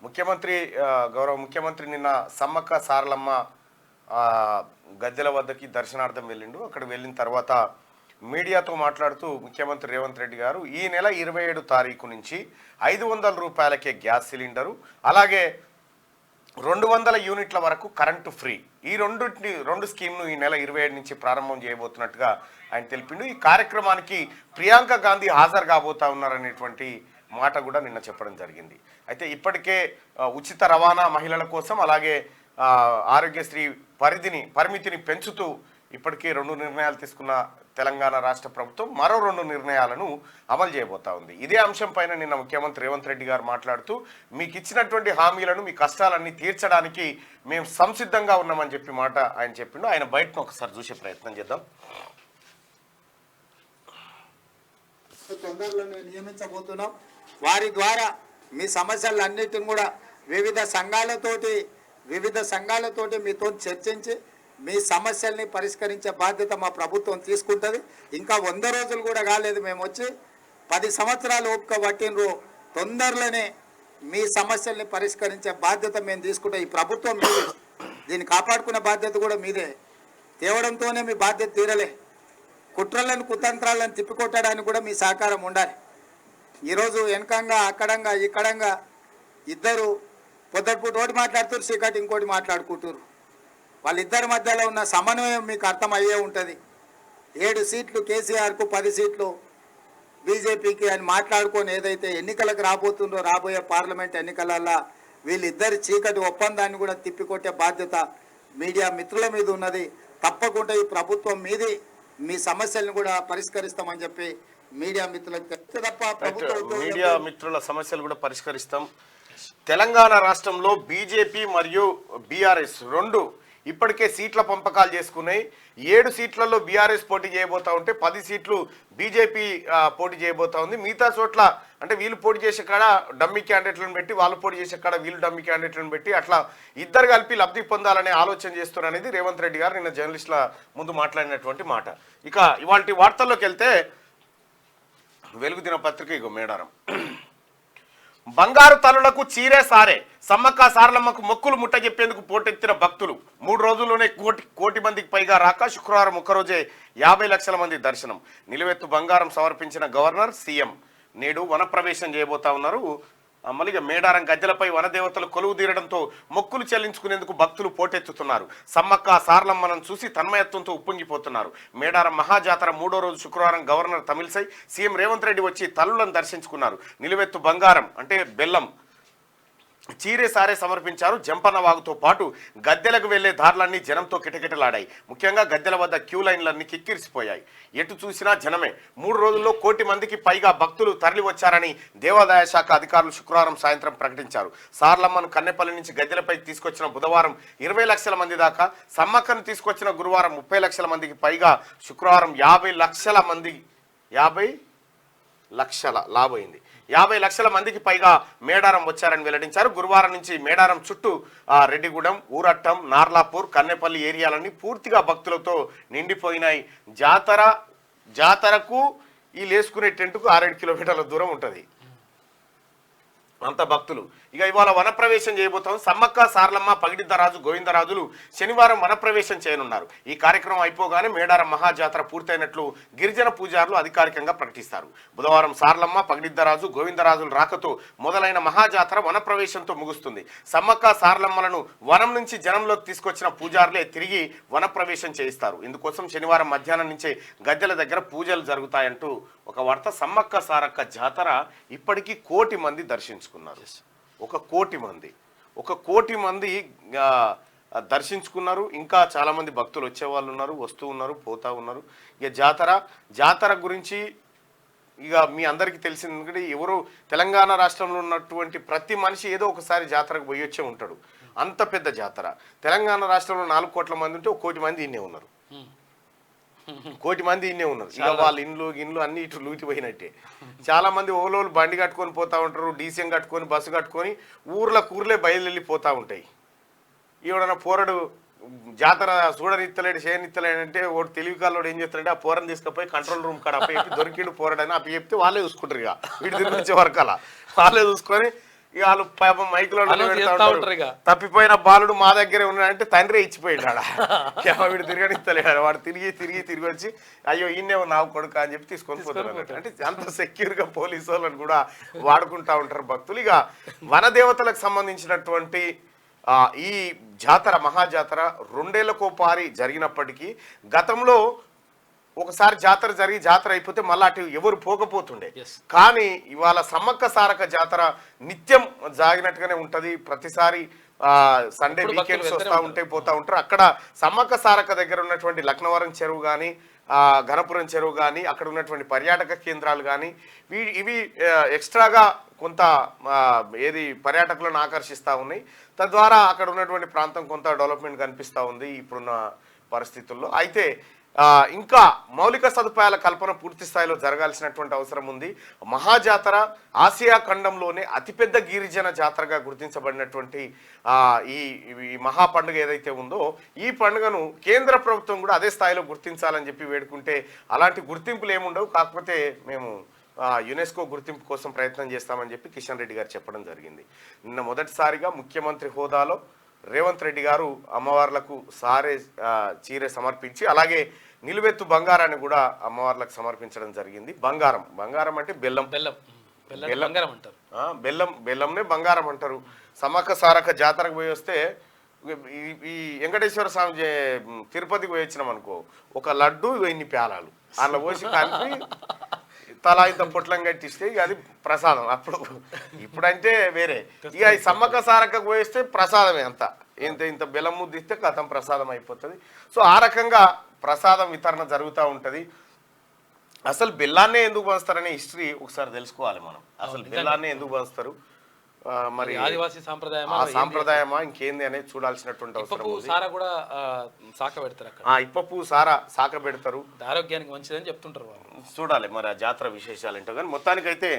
ముఖ్యమంత్రి గౌరవ ముఖ్యమంత్రి నిన్న సమ్మక్క సారలమ్మ గద్దెల వద్దకి దర్శనార్థం వెళ్ళిండు. అక్కడ వెళ్ళిన తర్వాత మీడియాతో మాట్లాడుతూ ముఖ్యమంత్రి రేవంత్ రెడ్డి గారు ఈ నెల 27 తారీఖు నుంచి 500 రూపాయలకే గ్యాస్ సిలిండరు, అలాగే 200 యూనిట్ల వరకు కరెంటు ఫ్రీ, ఈ రెండు స్కీమ్ను ఈ నెల 27 నుంచి ప్రారంభం చేయబోతున్నట్టుగా ఆయన తెలిపిండు. ఈ కార్యక్రమానికి ప్రియాంక గాంధీ హాజరు కాబోతా ఉన్నారనేటువంటి మాట కూడా నిన్న చెప్పడం జరిగింది. అయితే ఇప్పటికే ఉచిత రవాణా మహిళల కోసం, అలాగే ఆరోగ్యశ్రీ పరిమితిని పెంచుతూ ఇప్పటికే 2 నిర్ణయాలు తీసుకున్న తెలంగాణ రాష్ట్ర ప్రభుత్వం మరో 2 నిర్ణయాలను అమలు చేయబోతా ఉంది. ఇదే అంశం పైన నిన్న ముఖ్యమంత్రి రేవంత్ రెడ్డి గారు మాట్లాడుతూ మీకు ఇచ్చినటువంటి హామీలను, మీ కష్టాలన్నీ తీర్చడానికి మేము సంసిద్ధంగా ఉన్నామని చెప్పి మాట ఆయన చెప్పిండు. ఆయన బయటను ఒకసారి చూసే ప్రయత్నం చేద్దాం. తొందరలో నియమించబోతున్నాం. వారి ద్వారా మీ సమస్యలన్నిటిని కూడా వివిధ సంఘాలతోటి మీతో చర్చించి మీ సమస్యల్ని పరిష్కరించే బాధ్యత మా ప్రభుత్వం తీసుకుంటుంది. ఇంకా 100 రోజులు కూడా కాలేదు, మేము వచ్చి 10 సంవత్సరాలు ఓపిక పట్టినరు. తొందరలోనే మీ సమస్యల్ని పరిష్కరించే బాధ్యత మేము తీసుకుంటాం. ఈ ప్రభుత్వం మీదే, దీన్ని కాపాడుకునే బాధ్యత కూడా మీదే. తేవడంతోనే మీ బాధ్యత తీరలే, కుట్రలను కుతంత్రాలను తిప్పికొట్టడానికి కూడా మీ సహకారం ఉండాలి. ఈరోజు వెనకంగా అక్కడంగా ఇక్కడంగా ఇద్దరు పొద్దుపూట ఒకటి మాట్లాడుతారు, చీకటి ఇంకోటి మాట్లాడుకుంటారు. వాళ్ళిద్దరి మధ్యలో ఉన్న సమన్వయం మీకు అర్థమయ్యే ఉంటుంది. 7 సీట్లు కేసీఆర్కు, 10 సీట్లు బీజేపీకి అని మాట్లాడుకొని ఏదైతే ఎన్నికలకు రాబోతుందో, రాబోయే పార్లమెంట్ ఎన్నికలల్లో వీళ్ళిద్దరి చీకటి ఒప్పందాన్ని కూడా తిప్పికొట్టే బాధ్యత మీడియా మిత్రుల మీద ఉన్నది. తప్పకుండా ఈ ప్రభుత్వం మీది, మీ సమస్యలను కూడా పరిష్కరిస్తామని చెప్పి మీడియా మిత్రుల సమస్యలు కూడా పరిష్కరిస్తాం. తెలంగాణ రాష్ట్రంలో బీజేపీ మరియు బీఆర్ఎస్ 2 ఇప్పటికే సీట్ల పంపకాలు చేసుకున్నాయి. 7 సీట్లలో బీఆర్ఎస్ పోటీ చేయబోతా ఉంటే 10 సీట్లు బీజేపీ పోటీ చేయబోతా ఉంది. మిగతా చోట్ల అంటే వీళ్ళు పోటీ చేసే కాడ డమ్మీ క్యాండిడేట్లను పెట్టి, వాళ్ళు పోటీ చేసే కాడ వీళ్ళు డమ్మీ క్యాండిడేట్లను పెట్టి, అట్లా ఇద్దరు కలిపి లబ్ధి పొందాలనే ఆలోచన చేస్తున్నారనేది రేవంత్ రెడ్డి గారు నిన్న జర్నలిస్టుల ముందు మాట్లాడినటువంటి మాట. ఇక ఇవాళ వార్తల్లోకి వెళ్తే వెలుగు దినపత్రిక ఇగో మేడారం. బంగారు తల్లులకు చీరే సారే, సమ్మక్క సారలమ్మకు మొక్కులు ముట్ట చెప్పేందుకు పోటెత్తిన భక్తులు. 3 రోజుల్లోనే కోటి మందికి పైగా రాక శుక్రవారం ఒక్కరోజే 50 లక్షల మంది దర్శనం. నిలువెత్తు బంగారం సమర్పించిన గవర్నర్, సీఎం నేడు వనప్రవేశం చేయబోతా ఉన్నారు. మళ్ళీ మేడారం గద్దెలపై వనదేవతలు కొలువు తీరడంతో మొక్కులు చెల్లించుకునేందుకు భక్తులు పోటెత్తుతున్నారు. సమ్మక్క సారలమ్మలను చూసి తన్మయత్వంతో ఉప్పొంగిపోతున్నారు. మేడారం మహాజాతర 3వ రోజు శుక్రవారం గవర్నర్ తమిళసై, సీఎం రేవంత్ రెడ్డి వచ్చి తల్లులను దర్శించుకున్నారు. నిలువెత్తు బంగారం అంటే బెల్లం, చీరే సారే సమర్పించారు. జంపన్న వాగుతో పాటు గద్దెలకు వెళ్లే దారులన్నీ జనంతో కిటకిటలాడాయి. ముఖ్యంగా గద్దెల వద్ద క్యూ లైన్లన్నీ కిక్కిరిసిపోయాయి. ఎటు చూసినా జనమే. 3 రోజుల్లో కోటి మందికి పైగా భక్తులు తరలి వచ్చారని దేవాదాయ శాఖ అధికారులు శుక్రవారం సాయంత్రం ప్రకటించారు. సారలమ్మను కన్నెపల్లి నుంచి గద్దెలపై తీసుకొచ్చిన బుధవారం 20 లక్షల మంది దాకా, సమ్మక్కను తీసుకొచ్చిన గురువారం 30 లక్షల మందికి పైగా, శుక్రవారం 50 లక్షల మంది 50 లక్షల మందికి పైగా మేడారం వచ్చారని వెల్లడించారు. గురువారం నుంచి మేడారం చుట్టూ రెడ్డిగూడెం, ఊరట్టం, నార్లాపూర్, కన్నెపల్లి ఏరియాలన్నీ పూర్తిగా భక్తులతో నిండిపోయినాయి. జాతరకు ఈ లేసుకునే టెంటుకు 6-7 కిలోమీటర్ల దూరం ఉంటుంది. అంత భక్తులు. ఇక ఇవాళ వనప్రవేశం చేయబోతాం. సమ్మక్క సారలమ్మ, పగిడిద్దరాజు, గోవిందరాజులు శనివారం వనప్రవేశం చేయనున్నారు. ఈ కార్యక్రమం అయిపోగానే మేడారం మహాజాతర పూర్తయినట్లు గిరిజన పూజారులు అధికారికంగా ప్రకటిస్తారు. బుధవారం సారలమ్మ, పగిడిద్దరాజు, గోవిందరాజుల రాకతో మొదలైన మహాజాతర వనప్రవేశంతో ముగుస్తుంది. సమ్మక్క సారలమ్మలను వనం నుంచి జనంలోకి తీసుకొచ్చిన పూజారులే తిరిగి వనప్రవేశం చేయిస్తారు. ఇందుకోసం శనివారం మధ్యాహ్నం నుంచే గద్దెల దగ్గర పూజలు జరుగుతాయంటూ ఒక వార్త. సమ్మక్క సారక్క జాతర ఇప్పటికీ 1 కోటి మంది దర్శించుకున్నారు. 1 కోటి మంది దర్శించుకున్నారు. ఇంకా చాలామంది భక్తులు వచ్చేవాళ్ళు ఉన్నారు, వస్తూ ఉన్నారు, పోతూ ఉన్నారు. ఇక జాతర గురించి ఇక మీ అందరికీ తెలిసింది. ఎందుకంటే ఎవరు తెలంగాణ రాష్ట్రంలో ఉన్నటువంటి ప్రతి మనిషి ఏదో ఒకసారి జాతరకు పోయి వచ్చే ఉంటాడు. అంత పెద్ద జాతర. తెలంగాణ రాష్ట్రంలో 4 కోట్ల మంది ఉంటే 1 కోటి మంది ఇన్నే ఉన్నారు. 1 కోటి మంది ఇన్నే ఉన్నారు. ఇక వాళ్ళ ఇండ్లు అన్ని ఇటు లూటిపోయినట్టే. చాలా మంది ఓలోలు బండి కట్టుకొని పోతా ఉంటారు, డీసీఎం కట్టుకొని, బస్సు కట్టుకొని ఊర్లే బయలుదేరిపోతూ ఉంటాయి. ఈవిడన్న పోరడు జాతర చూడనిత్తలేడు, చేయనిత్తలేడంటే ఒకటి తెలివి కాళ్ళు ఏం చేస్తాడంటే ఆ పోరని తీసుకుపోయి కంట్రోల్ రూమ్ కాడ అప్ప చెప్పి దొరికిండు పోరడని అప్ప చెప్తే వాళ్ళే చూసుకుంటారు. ఇక వీటి దగ్గర వచ్చే వరకు అలా వాళ్ళే చూసుకొని ఇక వాళ్ళు పాపం మైకులో చేస్తా ఉంటారు ఇక. తప్పిపోయిన బాలుడు మా దగ్గరే ఉన్నాడంటే తండ్రి ఇచ్చిపోయాడు ఆడ. వీడు తిరగనిస్తలేడు, వాడు తిరిగి వచ్చి అయ్యో ఈయనే ఉన్నావు కొడుకు అని చెప్పి తీసుకొని పోతారు. అంటే అంత సెక్యూర్ గా పోలీసు వాళ్ళని కూడా వాడుకుంటా ఉంటారు భక్తులు. ఇక వనదేవతలకు సంబంధించినటువంటి ఈ జాతర మహాజాతర 2 ఏళ్లకోపారి జరిగినప్పటికీ గతంలో ఒకసారి జాతర అయిపోతే మళ్ళీ అటు ఎవరు పోకపోతుండే. కానీ ఇవాళ సమ్మక్క సారక జాతర నిత్యం జాగినట్టుగానే ఉంటది. ప్రతిసారి సండే వీకెండ్స్ వస్తూ ఉంటే పోతా ఉంటారు. అక్కడ సమ్మక్క సారక దగ్గర ఉన్నటువంటి లక్నవరం చెరువు కానీ ఘనపురం చెరువు కానీ అక్కడ ఉన్నటువంటి పర్యాటక కేంద్రాలు కానీ ఇవి ఎక్స్ట్రాగా కొంత ఏది పర్యాటకులను ఆకర్షిస్తూ ఉన్నాయి. తద్వారా అక్కడ ఉన్నటువంటి ప్రాంతం కొంత డెవలప్మెంట్ కనిపిస్తూ ఉంది ఇప్పుడున్న పరిస్థితుల్లో. అయితే ఇంకా మౌలిక సదుపాయాల కల్పన పూర్తి స్థాయిలో జరగాల్సినటువంటి అవసరం ఉంది. మహాజాతర ఆసియా ఖండంలోనే అతిపెద్ద గిరిజన జాతరగా గుర్తించబడినటువంటి ఈ మహా పండుగ ఏదైతే ఉందో ఈ పండుగను కేంద్ర ప్రభుత్వం కూడా అదే స్థాయిలో గుర్తించాలని చెప్పి వేడుకుంటే అలాంటి గుర్తింపులు ఏముండవు. కాకపోతే మేము యునెస్కో గుర్తింపు కోసం ప్రయత్నం చేస్తామని చెప్పి కిషన్ రెడ్డి గారు చెప్పడం జరిగింది. నిన్న మొదటిసారిగా ముఖ్యమంత్రి హోదాలో రేవంత్ రెడ్డి గారు అమ్మవార్లకు చీరె సమర్పించి అలాగే నిలువెత్తు బంగారాన్ని కూడా అమ్మవార్లకు సమర్పించడం జరిగింది. బంగారం అంటే బెల్లంనే బంగారం అంటారు. సమ్మక్క సారక జాతరకు పోయి వస్తే ఈ వెంకటేశ్వర స్వామి తిరుపతికి పోయి వచ్చినాం అనుకో, ఒక లడ్డు ఇన్ని ప్యాలాలు అలా పోసి కలిపి తలా ఇంత పొట్లం కట్టిస్తే ఇక అది ప్రసాదం. ఇప్పుడంటే వేరే. ఇక ఈ సమ్మక్క సారక్కకు పోయిస్తే ప్రసాదమే అంత ఇంత బెల్లం ముద్ద ఇస్తే కథం ప్రసాదం అయిపోతుంది. సో ఆ రకంగా ప్రసాదం వితరణ జరుగుతూ ఉంటుంది. అసలు బెల్లాన్నే ఎందుకు పంచుతారనే హిస్టరీ ఒకసారి తెలుసుకోవాలి మనం. అసలు బెల్లాన్నే ఎందుకు పంచుతారు, మరి ఆదివాసీ సాంప్రదాయమా ఇంకేంది అనేది చూడాల్సినటువంటి అవసరం ఉంది. ఇప్ప పువ్వు సారా సాక పెడతారు, ఆరోగ్యానికి మంచిదని చెప్తుంటారు. చూడాలి మరి ఆ జాతర విశేషాలు ఏంటో. కానీ మొత్తానికైతే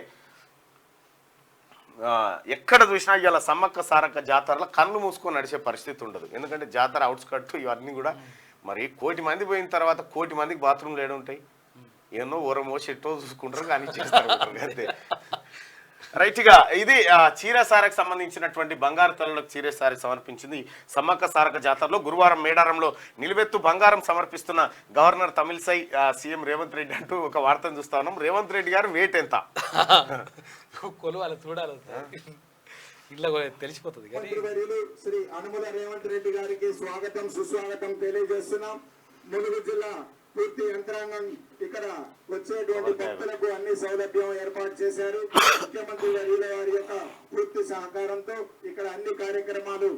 ఎక్కడ చూసినా ఇలా సమ్మక్క సారక్క జాతరలో కళ్ళు మూసుకొని నడిచే పరిస్థితి ఉండదు. ఎందుకంటే జాతర అవుట్స్కట్ ఇవన్నీ కూడా మరి 1 కోటి మంది పోయిన తర్వాత 1 కోటి మందికి బాత్రూమ్లు ఏడు ఉంటాయి, ఏమో ఓరమో చెట్టో చూసుకుంటారు కానీ చేస్తారు అంతే. రైట్గా ఇది చీరసారకు సంబంధించినటువంటి బంగారు తల్లులకు చీరసారి సమర్పించింది సమ్మక్క సారక జాతరలో. గురువారం మేడారంలో నిలువెత్తు బంగారం సమర్పిస్తున్న గవర్నర్ తమిళసై సీఎం రేవంత్ రెడ్డి అంటూ ఒక వార్తను చూస్తా ఉన్నాం. రేవంత్ రెడ్డి గారు వెయిట్ ఎంత కొలువాలి చూడాలి, ఇట్లా తెలిసిపోతుంది. శ్రీ అనుమల రేవంత్ రెడ్డి గారికి స్వాగతం సుస్వాగతం తెలియజేస్తున్నాం. ములుగు జిల్లా పూర్తి యంత్రాంగం ఇక్కడ వచ్చేటువంటి భక్తులకు అన్ని సౌలభ్యం ఏర్పాటు చేశారు. ముఖ్యమంత్రి వర్యుల వారి యొక్క పూర్తి సహకారంతో ఇక్కడ అన్ని కార్యక్రమాలు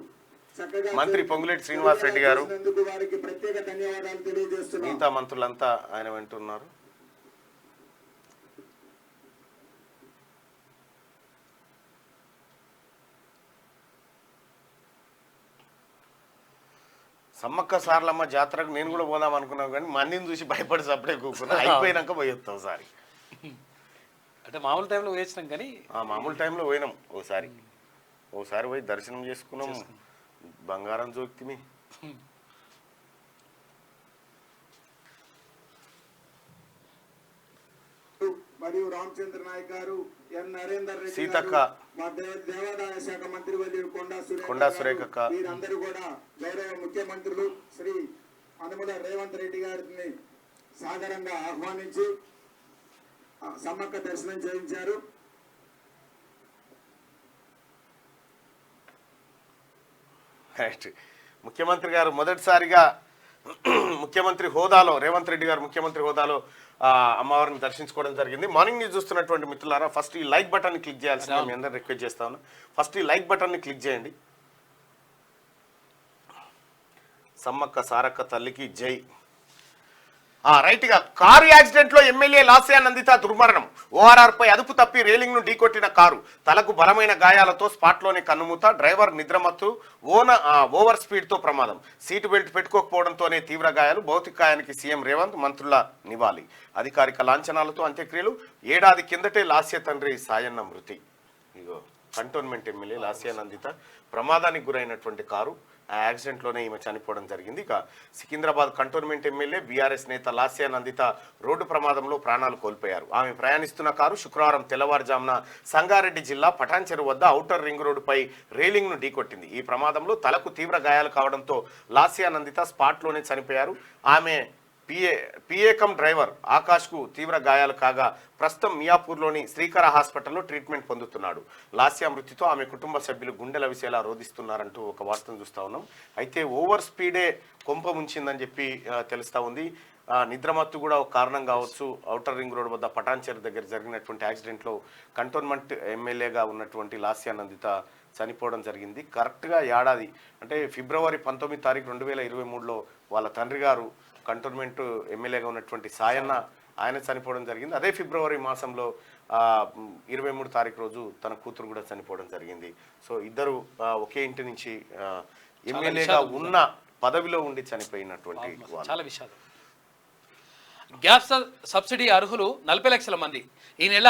చక్కగా మంత్రి పొంగులేటి శ్రీనివాస్ రెడ్డి గారు వారికి ప్రత్యేక ధన్యవాదాలు తెలియజేస్తున్నాం. మిగతా మంత్రులంతా ఆయన వింటున్నారు. సమ్మక్క సారలమ్మ జాతరకు నేను కూడా పోదాం అనుకున్నాను కానీ మందిని చూసి భయపడి సప్పుడే కూర్చున్నా. అయిపోయినాక పోయొస్తాం ఒకసారి. అంటే మామూలు టైంలో పోయించినాం కానీ మామూలు టైంలో పోయినాం. ఓసారి పోయి దర్శనం చేసుకున్నాం, బంగారం జోక్తిమి. మరియు రామచంద్ర నాయక్ గారు, ఎన్ నరేందర్ రెడ్డి, సీతక్క, మా దేవాదాయ శాఖ మంత్రి వర్యులు కొండా సురేఖక్క, వీరందరూ కూడా గౌరవ ముఖ్యమంత్రులు శ్రీ అనుమల రేవంత్ రెడ్డి గారిని సాదరంగా ఆహ్వానించి సమ్మక్క దర్శనం చేయించారు. ముఖ్యమంత్రి గారు మొదటిసారిగా ముఖ్యమంత్రి హోదాలో రేవంత్ రెడ్డి గారు ముఖ్యమంత్రి హోదాలో అమ్మవారిని దర్శించుకోవడం జరిగింది. మార్నింగ్ న్యూస్ చూస్తున్నటువంటి మిత్రులారా ఫస్ట్ ఈ లైక్ బటన్ని క్లిక్ చేయాల్సిందిగా మీ అందరూ రిక్వెస్ట్ చేస్తాను. ఫస్ట్ ఈ లైక్ బటన్ని క్లిక్ చేయండి. సమ్మక్క సారక్క తల్లికి జై. రైట్గా కారు యాక్సిడెంట్లో ఎమ్మెల్యే లాస్యా నందిత దుర్మరణం. ఓఆర్ఆర్పై అదుపు తప్పి రేలింగ్ను ఢీకొట్టిన కారు. తలకు బలమైన గాయాలతో స్పాట్లోనే కన్నుమూత. డ్రైవర్ నిద్రమత్తు, ఓవర్ స్పీడ్తో ప్రమాదం. సీటు బెల్ట్ పెట్టుకోకపోవడంతోనే తీవ్ర గాయాలు. భౌతిక గాయానికి సీఎం రేవంత్, మంత్రుల నివాళి. అధికారిక లాంఛనాలతో అంత్యక్రియలు. ఏడాది కిందటే లాస్య తండ్రి సాయన్న మృతి. ఇగో కంటోన్మెంట్ ఎమ్మెల్యే లాస్యా నందిత ప్రమాదానికి గురైనటువంటి కారు ఆ యాక్సిడెంట్లోనే ఈమె చనిపోవడం జరిగింది. ఇక సికింద్రాబాద్ కంటోన్మెంట్ ఎమ్మెల్యే బీఆర్ఎస్ నేత లాస్యా నందిత రోడ్డు ప్రమాదంలో ప్రాణాలు కోల్పోయారు. ఆమె ప్రయాణిస్తున్న కారు శుక్రవారం తెల్లవారుజామున సంగారెడ్డి జిల్లా పటాన్చెరు వద్ద ఔటర్ రింగ్ రోడ్డుపై రైలింగ్ను ఢీకొట్టింది. ఈ ప్రమాదంలో తలకు తీవ్ర గాయాలు కావడంతో లాస్యా నందిత స్పాట్లోనే చనిపోయారు. ఆమె పిఏకం డ్రైవర్ ఆకాష్కు తీవ్ర గాయాలు కాగా ప్రస్తుతం మియాపూర్లోని శ్రీకర హాస్పిటల్లో ట్రీట్మెంట్ పొందుతున్నాడు. లాస్యా మృతితో ఆమె కుటుంబ సభ్యులు గుండెల విసేలా రోధిస్తున్నారంటూ ఒక వార్తను చూస్తూ ఉన్నాం. అయితే ఓవర్ స్పీడే కొంప ముంచిందని చెప్పి తెలుస్తూ ఉంది. నిద్రమత్తు కూడా ఒక కారణం కావచ్చు. ఔటర్ రింగ్ రోడ్ వద్ద పటాన్చెరు దగ్గర జరిగినటువంటి యాక్సిడెంట్లో కంటోన్మెంట్ ఎమ్మెల్యేగా ఉన్నటువంటి లాస్యా నందిత చనిపోవడం జరిగింది. కరెక్ట్గా ఏడాది అంటే ఫిబ్రవరి 19 తారీఖు 2023లో వాళ్ళ తండ్రి గారు కంటోన్మెంట్ ఎమ్మెల్యేగా ఉన్నటువంటి సాయన్న ఆయన చనిపోవడం జరిగింది. అదే ఫిబ్రవరి మాసంలో 23 తారీఖు రోజు తన కూతురు కూడా చనిపోవడం జరిగింది. సో ఇద్దరు ఒకే ఇంటి నుంచి ఎమ్మెల్యేగా ఉన్న పదవిలో ఉండి చనిపోయినటువంటి చాలా విషయాలు. గ్యాస్ సబ్సిడీ అర్హులు 40 లక్షల మంది ఈ నెల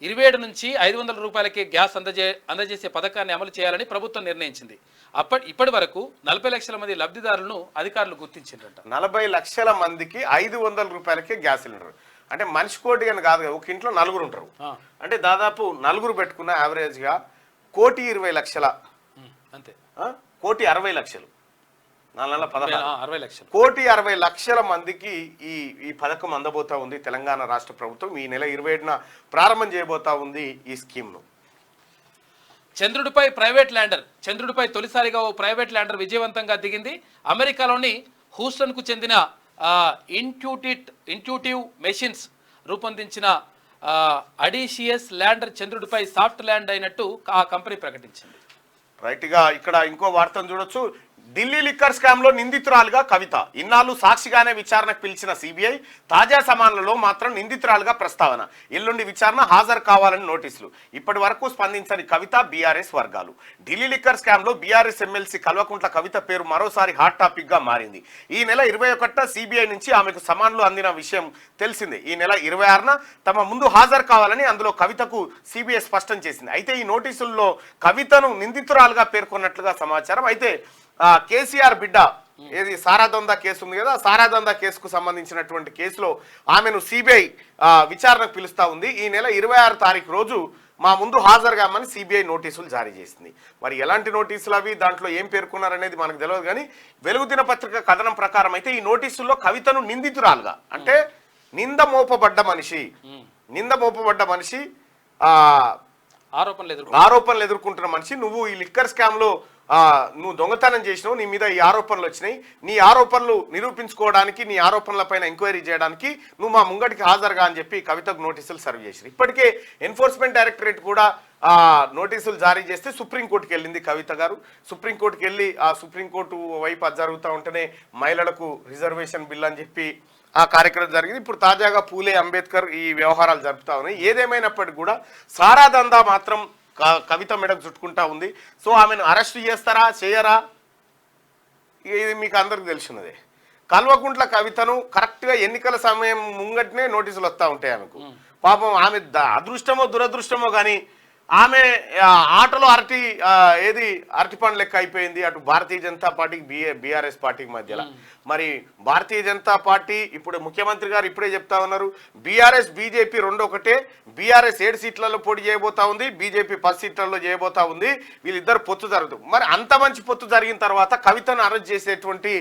27 నుంచి 500 రూపాయలకే గ్యాస్ అందజేసే పథకాన్ని అమలు చేయాలని ప్రభుత్వం నిర్ణయించింది. ఇప్పటి వరకు 40 లక్షల మంది లబ్ధిదారులను అధికారులు గుర్తించారట. 40 లక్షల మందికి 500 రూపాయలకే గ్యాస్ సిలిండర్. అంటే మనిషి కోటి అని కాదు, ఒక ఇంట్లో నలుగురు ఉంటారు. అంటే దాదాపు నలుగురు పెట్టుకున్న యావరేజ్గా 1,20,00,000 అంతే, 1,60,00,000 60 లక్షలు 1,60,00,000 మందికి ఈ పథకం అందబోతా ఉంది. తెలంగాణ రాష్ట్ర ప్రభుత్వం ఈ నెల 27న ప్రారంభం చేయబోతా ఉంది ఈ స్కీమ్ను. చంద్రుడిపై తొలిసారిగా ఓ ప్రైవేట్ ల్యాండర్ విజయవంతంగా దిగింది. అమెరికాలోని హూస్టన్కు చెందిన ఇంట్యూటివ్ మెషిన్స్ రూపొందించిన అడీషియస్ ల్యాండర్ చంద్రుడిపై సాఫ్ట్ ల్యాండ్ అయినట్టు ఆ కంపెనీ ప్రకటించింది. రైట్గా ఇక్కడ ఇంకో వార్తను చూడొచ్చు. ఢిల్లీ లిక్కర్ స్కామ్ లో నిందితురాలుగా కవిత. ఇన్నాళ్ళు సాక్షిగానే విచారణకు పిలిచిన సిబిఐ తాజా సమాన్లలో మాత్రం నిందితురాలుగా ప్రస్తావన. ఎల్లుండి విచారణ హాజరు కావాలని నోటీసులు. ఇప్పటి వరకు స్పందించని కవిత, బీఆర్ఎస్ వర్గాలు. ఢిల్లీ లిక్కర్ స్కామ్ లో బీఆర్ఎస్ ఎమ్మెల్సీ కల్వకుంట్ల కవిత పేరు మరోసారి హాట్ టాపిక్ గా మారింది. ఈ నెల 21న సిబిఐ నుంచి ఆమెకు సమాన్లు అందిన విషయం తెలిసిందే. ఈ నెల 26న తమ ముందు హాజరు కావాలని అందులో కవితకు సిబిఐ స్పష్టం చేసింది. అయితే ఈ నోటీసుల్లో కవితను నిందితురాలుగా పేర్కొన్నట్లుగా సమాచారం. అయితే కేసీఆర్ బిడ్డ ఏది సారాదందా కేసు ఉంది కదా, సారాదందా కేసుకు సంబంధించినటువంటి కేసులో ఆమెను సిబిఐ విచారణకు పిలుస్తూ ఉంది. ఈ నెల 26 తారీఖు రోజు మా ముందు హాజరుగామని సిబిఐ నోటీసులు జారీ చేసింది. మరి ఎలాంటి నోటీసులు అవి, దాంట్లో ఏం పేర్కొన్నారనేది మనకు తెలియదు. కానీ వెలుగు దినపత్రిక కథనం ప్రకారం అయితే ఈ నోటీసుల్లో కవితను నిందితురాలుగా అంటే నింద మోపబడ్డ మనిషి ఆరోపణలు ఎదుర్కొంటున్న మనిషి, నువ్వు ఈ లిక్కర్ స్కామ్ లో నువ్వు దొంగతనం చేసినావు, నీ మీద ఈ ఆరోపణలు వచ్చినాయి, నీ ఆరోపణలు నిరూపించుకోవడానికి, నీ ఆరోపణలపైన ఎంక్వైరీ చేయడానికి నువ్వు మా ముంగటికి హాజరుగా అని చెప్పి కవితకు నోటీసులు సర్వ్ చేశారు. ఇప్పటికే ఎన్ఫోర్స్మెంట్ డైరెక్టరేట్ కూడా నోటీసులు జారీ చేస్తే సుప్రీంకోర్టుకి వెళ్ళింది కవిత గారు. సుప్రీంకోర్టుకి వెళ్ళి ఆ సుప్రీంకోర్టు వైపు అది జరుగుతూ ఉంటేనే మహిళలకు రిజర్వేషన్ బిల్ అని చెప్పి ఆ కార్యక్రమం జరిగింది. ఇప్పుడు తాజాగా పూలే అంబేద్కర్ ఈ వ్యవహారాలు జరుపుతా ఉన్నాయి. ఏదేమైనప్పటికీ కూడా సారాదందా మాత్రం కవిత మెడకు చుట్టుకుంటా ఉంది. సో ఆమెను అరెస్ట్ చేస్తారా చేయరా ఇది మీకు అందరికి తెలిసినదే. కల్వకుంట్ల కవితను కరెక్ట్గా ఎన్నికల సమయం ముంగటినే నోటీసులు వస్తూ ఉంటాయి ఆమెకు. పాపం ఆమె అదృష్టమో దురదృష్టమో కానీ ఆమె ఆటలో అరటి పండు లెక్క అయిపోయింది. అటు భారతీయ జనతా పార్టీకి బీఆర్ఎస్ పార్టీకి మధ్యలో. మరి భారతీయ జనతా పార్టీ ఇప్పుడు ముఖ్యమంత్రి గారు ఇప్పుడే చెప్తా ఉన్నారు, బీఆర్ఎస్ బీజేపీ రెండు ఒకటే. బీఆర్ఎస్ 7 సీట్లలో పోటీ చేయబోతా ఉంది, బీజేపీ 10 సీట్లలో చేయబోతా ఉంది. వీళ్ళిద్దరు పొత్తు జరుగుతుంది. మరి అంత మంచి పొత్తు జరిగిన తర్వాత కవితను అరెస్ట్ చేసేటువంటి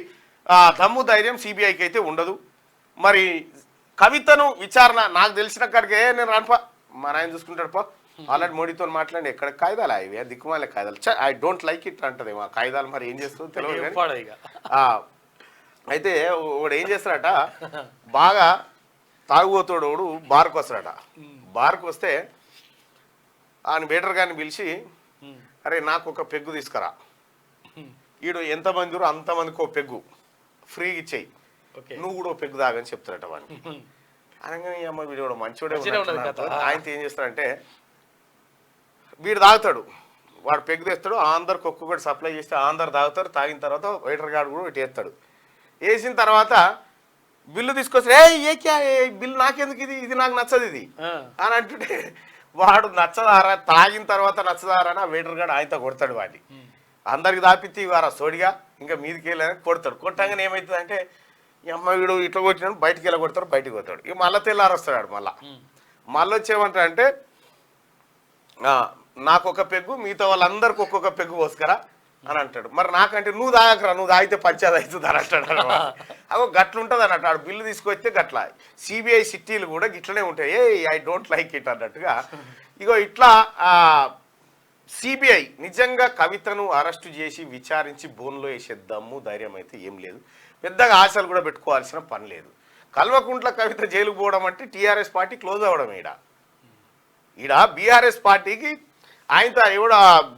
దమ్ము ధైర్యం సిబిఐకి అయితే ఉండదు. మరి కవితను విచారణ నాకు తెలిసిన కాడికి నేను రానుపా మా నాయన చూసుకుంటాడు పో, ఆల్రెడీ మోడీతో మాట్లాడి ఎక్కడ కాయిదాలు అవి దిక్కుమాలే కాయిదాలు, ఐ డోంట్ లైక్ ఇట్ అంటది. మా కాయిదాలు మరి ఏం చేస్తుందో తెలియదు. అయితే వాడు ఏం చేస్తాడట, బాగా తాగుబోతాడు వాడు బార్కు వస్తాడట. బార్కు వస్తే ఆయన వెయిటర్ గారిని పిలిచి, అరే నాకు ఒక పెగ్గు తీసుకురా, ఈడు ఎంతమంది అంతమందికి ఒక పెగ్గు ఫ్రీగా ఇచ్చేయి, నువ్వు కూడా పెగ్గు తాగని చెప్తాడట వాడిని. అనగానే అమ్మ వీడు కూడా మంచివాడే. ఆయనతో ఏం చేస్తాడంటే వీడు తాగుతాడు, వాడు పెగ్గు తెస్తాడు, అందరికి ఒక్కొక్కటి సప్లై చేస్తే అందరు తాగుతారు. తాగిన తర్వాత వెయిటర్ గార్డు కూడా ఇటు వేస్తాడు. వేసిన తర్వాత బిల్లు తీసుకొస్తే ఏ బిల్లు నాకెందుకు, ఇది నాకు నచ్చదు ఇది అని అంటుంటే వాడు నచ్చదారా తాగిన తర్వాత నచ్చదారా అని ఆ వెయిటర్ గాడు ఆయనతో కొడతాడు వాడిని. అందరికి దాపిత్తి వారా సోడిగా ఇంకా మీదికి వెళ్ళని కొడతాడు. కొట్టంగానే ఏమవుతుంది అంటే ఈ అమ్మాయి వీడు ఇట్లా కొట్టినాడు బయటికి వెళ్ళి కొడతాడు, బయటికి పోతాడు. ఇక మళ్ళీ తెల్లారు వస్తాడు. మళ్ళీ వచ్చేమంటాడంటే నాకు ఒక పెగ్గు మిగతా వాళ్ళందరికి ఒక్కొక్క పెగ్గు పోసుకరా అని అంటాడు. మరి నాకంటే నువ్వు తాగకరా, నువ్వు తాగితే పంచాయతీ అవుతుంది అని అంటాడు అనమాట. అగో గట్లుంటుంది అన్నట్టు. ఆడు బిల్లు తీసుకొస్తే గట్ల సిబిఐ సిటీలు కూడా గిట్లనే ఉంటాయి. ఐ డోంట్ లైక్ ఇట్ అన్నట్టుగా. ఇగో ఇట్లా సిబిఐ నిజంగా కవితను అరెస్టు చేసి విచారించి బోన్లో వేసే దమ్ము ధైర్యం అయితే ఏం లేదు. పెద్దగా ఆశలు కూడా పెట్టుకోవాల్సిన పని లేదు. కల్వకుంట్ల కవిత జైలుకు పోవడం అంటే టీఆర్ఎస్ పార్టీ క్లోజ్ అవ్వడం. ఈడ బీఆర్ఎస్ పార్టీకి ఆయనతో ఎవడ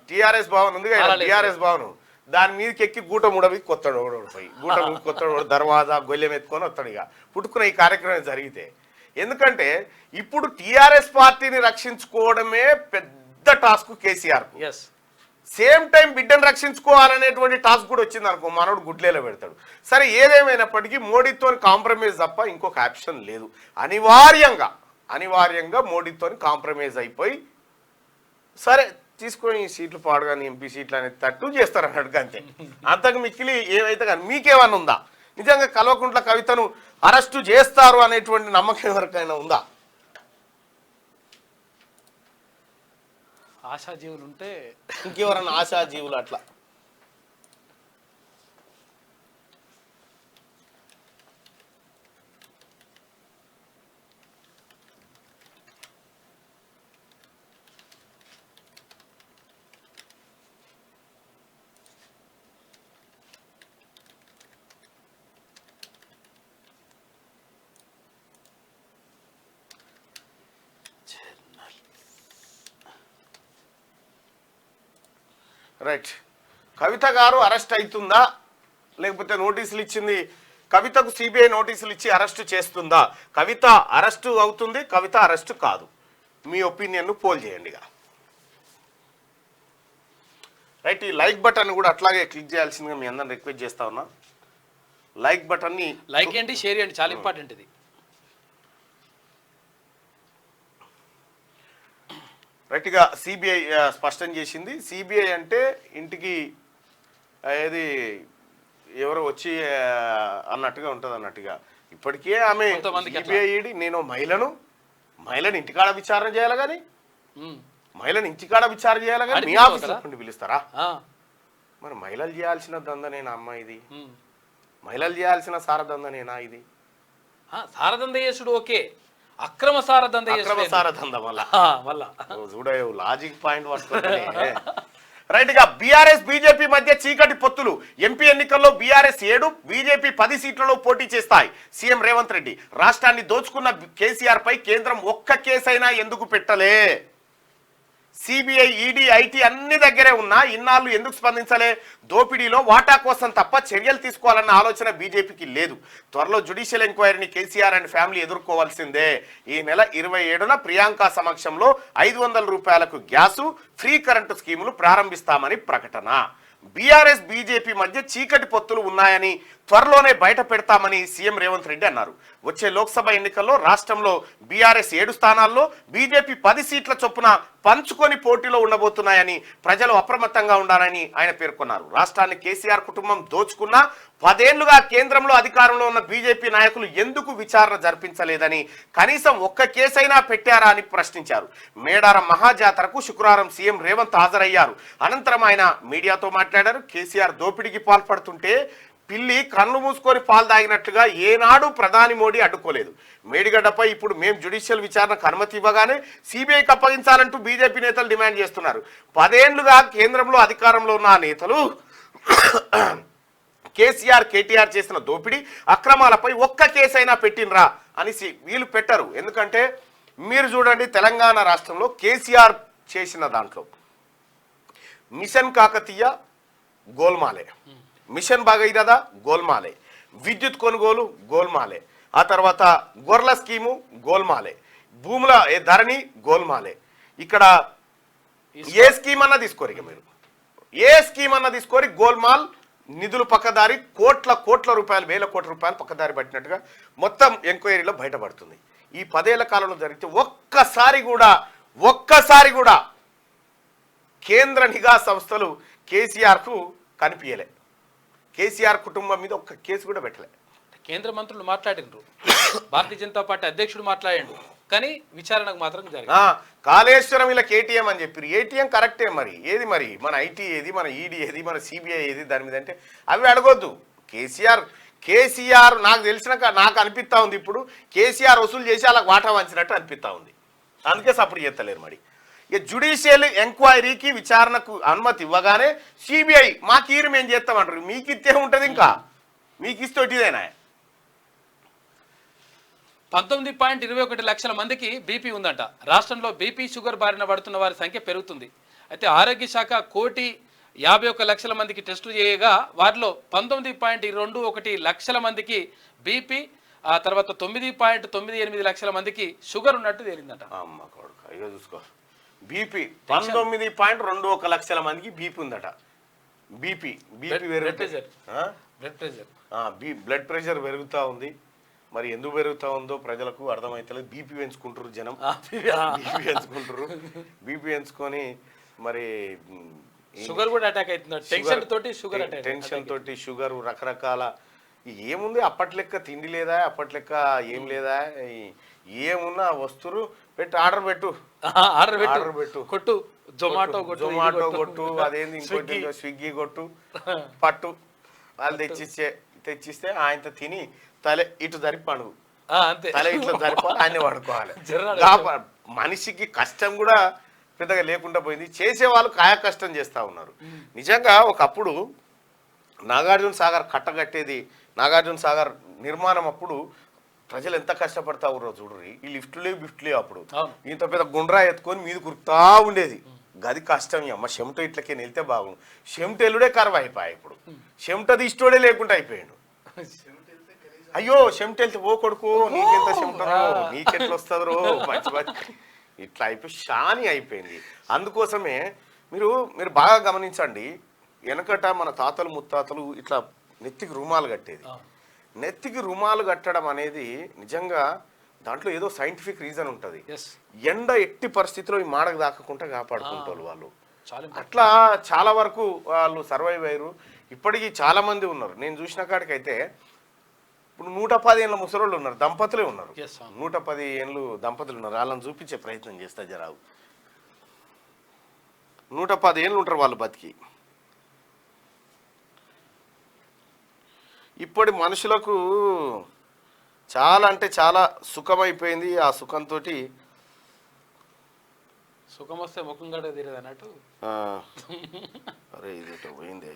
టీఆర్ఎస్ భవన్ ఉంది కదా, టీఆర్ఎస్ భవన్ దాని మీదకి ఎక్కి గూట ముడవి కొత్తాడు. పోయి గూట కొత్తాడు, దర్వాజా గొల్లెం ఎత్తుకొని వస్తాడు. ఇక పుట్టుకున్న ఈ కార్యక్రమం జరిగితే ఎందుకంటే ఇప్పుడు టీఆర్ఎస్ పార్టీని రక్షించుకోవడమే పెద్ద టాస్క్ కేసీఆర్. సేమ్ టైం బిడ్డను రక్షించుకోవాలనేటువంటి టాస్క్ కూడా వచ్చింది అనుకో, మనోడు గుడ్లేలో పెడతాడు. సరే ఏదేమైనప్పటికీ మోడీతో కాంప్రమైజ్ తప్ప ఇంకొక ఆప్షన్ లేదు. అనివార్యంగా మోడీతో కాంప్రమైజ్ అయిపోయి సరే తీసుకొని సీట్లు పాడుగాని ఎంపీ సీట్లు అనేది తట్టు చేస్తారు అన్నట్టుగా అంతే. అంతకు మిక్కిలి ఏమైతే కానీ మీకేమన్నా ఉందా? నిజంగా కల్వకుంట్ల కవితను అరెస్టు చేస్తారు అనేటువంటి నమ్మకం ఎవరికైనా ఉందా? ఆశాజీవులు ఉంటే ఇంకెవరన్నా ఆశాజీవులు అట్లా రైట్. కవిత గారు అరెస్ట్ అవుతుందా లేకపోతే నోటీసులు ఇచ్చింది కవితకు సిబిఐ నోటీసులు ఇచ్చి అరెస్టు చేస్తుందా? కవిత అరెస్టు అవుతుంది, కవిత అరెస్టు కాదు. మీ ఒపీనియన్ను పోల్ చేయండి. రైట్. ఈ లైక్ బటన్ కూడా అట్లాగే క్లిక్ చేయాల్సిందిగా మీ అందరిని రిక్వెస్ట్ చేస్తా ఉన్నా. లైక్ బటన్ని లైక్ చేయండి, షేర్ చేయండి, చాలా ఇంపార్టెంట్ ఇది. రైట్గా సిబిఐ స్పష్టం చేసింది. సిబిఐ అంటే ఇంటికి ఏది ఎవరో వచ్చి అన్నట్టుగా ఉంటుంది అన్నట్టుగా. ఇప్పటికే ఆమె సిబిఐ నేను మహిళను ఇంటికాడ విచారణ చేయాలి కానీ మహిళను ఇంటికాడ విచారణ చేయాలి కానీ మీ ఆఫీసులో నుండి పిలుస్తారా? మరి మహిళలు చేయాల్సిన దందనేనా అమ్మా ఇది? మహిళలు చేయాల్సిన సారదందనేనా ఇది? సారదంద చేసుడు ఓకే, అక్రమ సారదంద వల్ల చూడ లాజిక్ పాయింట్ పట్టుకుంటే రైట్ గా. బీఆర్ఎస్ బీజేపీ మధ్య చీకటి పొత్తులు. ఎంపీ ఎన్నికల్లో బీఆర్ఎస్ 7, బీజేపీ 10 సీట్లలో పోటీ చేస్తాయి. సీఎం రేవంత్ రెడ్డి రాష్ట్రాన్ని దోచుకున్న కేసీఆర్ పై కేంద్రం ఒక్క కేసైనా ఎందుకు పెట్టలే? సిబిఐ, ఈడీ, ఐటీ అన్ని దగ్గరే ఉన్నా ఇన్నాళ్ళు ఎందుకు స్పందించలే? దోపిడీలో వాటా కోసం తప్ప చర్యలు తీసుకోవాలన్న ఆలోచన బీజేపీకి లేదు. త్వరలో జ్యుడిషియల్ ఎంక్వైరీని కేసీఆర్ అండ్ ఫ్యామిలీ ఎదుర్కోవాల్సిందే. ఈ నెల 27న ప్రియాంక సమక్షంలో 500 రూపాయలకు గ్యాసు, ఫ్రీ కరెంటు స్కీములు ప్రారంభిస్తామని ప్రకటన. బీఆర్ఎస్ బీజేపీ మధ్య చీకటి పొత్తులు ఉన్నాయని త్వరలోనే బయట పెడతామని సీఎం రేవంత్ రెడ్డి అన్నారు. వచ్చే లోక్సభ ఎన్నికల్లో రాష్ట్రంలో బీఆర్ఎస్ 7 స్థానాల్లో, బీజేపీ 10 సీట్ల చొప్పున పంచుకొని పోటీలో ఉండబోతున్నాయని ప్రజలు అప్రమత్తంగా ఉండాలని ఆయన పేర్కొన్నారు. రాష్ట్రాన్ని కేసీఆర్ కుటుంబం దోచుకున్నా 10 ఏళ్లుగా కేంద్రంలో అధికారంలో ఉన్న బీజేపీ నాయకులు ఎందుకు విచారణ జరిపించలేదని, కనీసం ఒక్క కేసైనా పెట్టారా అని ప్రశ్నించారు. మేడారం మహాజాతరకు శుక్రవారం సీఎం రేవంత్ హాజరయ్యారు. అనంతరం ఆయన మీడియాతో మాట్లాడారు. కేసీఆర్ దోపిడీకి పాల్పడుతుంటే పిల్లి కళ్ళు మూసుకొని పాలు తాగినట్లుగా ఏనాడు ప్రధాని మోడీ అడ్డుకోలేదు. మేడిగడ్డపై ఇప్పుడు మేము జ్యుడిషియల్ విచారణకు అనుమతి ఇవ్వగానే సిబిఐకి అప్పగించాలంటూ బీజేపీ నేతలు డిమాండ్ చేస్తున్నారు. 10 ఏళ్లుగా కేంద్రంలో అధికారంలో ఉన్న ఆ నేతలు కేసీఆర్, కేటీఆర్ చేసిన దోపిడీ అక్రమాలపై ఒక్క కేసైనా పెట్టినరా అని వీళ్ళు పెట్టరు. ఎందుకంటే మీరు చూడండి, తెలంగాణ రాష్ట్రంలో కేసీఆర్ చేసిన దాంట్లో మిషన్ కాకతీయ గోల్మాలే, మిషన్ భగీరథ గోల్మాలే, విద్యుత్ కొనుగోలు గోల్మాలే, ఆ తర్వాత గొర్రెల స్కీము గోల్మాలే, భూముల ధరణి గోల్మాలే. ఇక్కడ ఏ స్కీమ్ అన్నా తీసుకోరు, మీరు ఏ స్కీమ్ అన్నా తీసుకోరి గోల్మాల్, నిధులు పక్కదారి, కోట్ల రూపాయలు, వేల కోట్ల రూపాయలు పక్కదారి పట్టినట్టుగా మొత్తం ఎంక్వైరీలో బయటపడుతుంది. ఈ 10 ఏళ్ల కాలంలో జరిగితే ఒక్కసారి కూడా ఒక్కసారి కూడా కేంద్ర నిఘా సంస్థలు కేసీఆర్కు కనిపించలే. కేసీఆర్ కుటుంబం మీద ఒక్క కేసు కూడా పెట్టలే. కేంద్ర మంత్రులు మాట్లాడినరు, భారతీయ జనతా పార్టీ అధ్యక్షుడు మాట్లాడిండు, కానీ విచారణకు మాత్రం జరిగింది. కాళేశ్వరం ఇలా కేటీఎం అని చెప్పారు. ఏటీఎం కరెక్టే, మరి ఏది మరి మన ఐటీ ఏది, మన ఈడీ ఏది, మన సిబిఐ ఏది దాని మీద అంటే అవి అడగొద్దు. కేసీఆర్ నాకు నాకు అనిపిస్తా ఉంది ఇప్పుడు కేసీఆర్ వసూలు చేసి అలా వాటా వంచినట్టు అనిపిస్తా ఉంది. అందుకే సపోర్ట్ చేస్తలేరు. మరి ఇక జ్యుడిషియల్ ఎంక్వైరీకి విచారణకు అనుమతి ఇవ్వగానే సిబిఐ మాకు ఈరు మేము చేస్తామంటారు. మీకు ఇస్తే ఉంటుంది, ఇంకా మీకు ఇస్తేటిదేనా? 19.21 లక్షల మందికి బీపీ ఉందంట. రాష్ట్రంలో బీపీ షుగర్ బారిన పడుతున్న వారి సంఖ్య పెరుగుతుంది. అయితే ఆరోగ్య శాఖ 1,51 లక్షల మందికి టెస్టులు చేయగా వారిలో 19.21 లక్షల మందికి బీపీ, ఆ తర్వాత 9.98 లక్షల మందికి షుగర్ ఉన్నట్టు తేలిందట. అమ్మ కొడుక, ఇక చూసుకో. బీపీ 19.21 లక్షల మందికి బీపీ ఉందట. బీపీ బ్లడ్ ప్రెషర్ పెరుగుతూ ఉంది. మరి ఎందుకు పెరుగుతూ ఉందో ప్రజలకు అర్థమవుతలేదు. బీపీ పెంచుకుంటారు జనం, బీపీ పెంచుకుంటారు. బీపీ పెంచుకొని మరి షుగర్ కూడా అటాక్ అవుతుంది. టెన్షన్ తోటి షుగర్ రకరకాల ఏముంది. అప్పట్లెక్క తిండి లేదా, అప్పట్లెక్క ఏం లేదా, ఏమున్నా వస్తురు పెట్టి ఆర్డర్ పెట్టు కొట్టు, జొమాటో కొట్టు, అదేంది ఇంకోటి స్విగ్గీ కొట్టు, పట్టు వాళ్ళు తెచ్చిస్తే ఆయనతో తిని తల ఇటు జరిపాడు, తల ఇట్లా జరిపాలి, ఆయన్ని వాడుకోవాలి. మనిషికి కష్టం కూడా పెద్దగా లేకుండా పోయింది. చేసేవాళ్ళు కాయ కష్టం చేస్తూ ఉన్నారు. నిజంగా ఒకప్పుడు నాగార్జున సాగర్ కట్టగట్టేది, నాగార్జున సాగర్ నిర్మాణం అప్పుడు ప్రజలు ఎంత కష్టపడతా ఉన్నారో చూడరు. ఈ లిఫ్ట్లే అప్పుడు ఇంత పెద్ద గుండ్రా ఎత్తుకొని మీద కురుకుతా ఉండేది. గది కష్టం. అమ్మ చెమట ఇట్లకే వెళ్తే బాగుండు. చెమటెల్లుడే కరువు అయిపోయాయి. ఇప్పుడు చెమట తీష్టోడే లేకుండా అయిపోయాడు. అయ్యో చెమట వెళ్తే ఓ కొడుకు నీకెంత చెమటరో, నీకెట్లా వస్తుందో మంచి ఇట్లా అయిపోయి షాని అయిపోయింది. అందుకోసమే మీరు బాగా గమనించండి. వెనకట మన తాతలు ముత్తాతలు ఇట్లా నెత్తికి రుమాలు కట్టేది. నెత్తికి రుమాలు కట్టడం అనేది నిజంగా దాంట్లో ఏదో సైంటిఫిక్ రీజన్ ఉంటుంది. ఎండ ఎట్టి పరిస్థితిలో ఈ మాడకు దాకకుండా కాపాడుకుంటారు వాళ్ళు. అట్లా చాలా వరకు వాళ్ళు సర్వైవ్ అయ్యారు. ఇప్పటికీ చాలా మంది ఉన్నారు. నేను చూసిన కాడికైతే ఇప్పుడు 110 ఏళ్ళ ముసలోళ్ళు ఉన్నారు, దంపతులే ఉన్నారు. 110 ఏళ్ళు దంపతులు ఉన్నారు. వాళ్ళని చూపించే ప్రయత్నం చేస్తా జరావు. 110 ఏళ్ళు ఉంటారు వాళ్ళు బతికి. ఇప్పటి మనుషులకు చాలా అంటే చాలా సుఖమైపోయింది. ఆ సుఖంతో సుఖం వస్తే ముఖం గడ తీరదు అన్నట్టు. అరే ఇదేటో పోయిందే,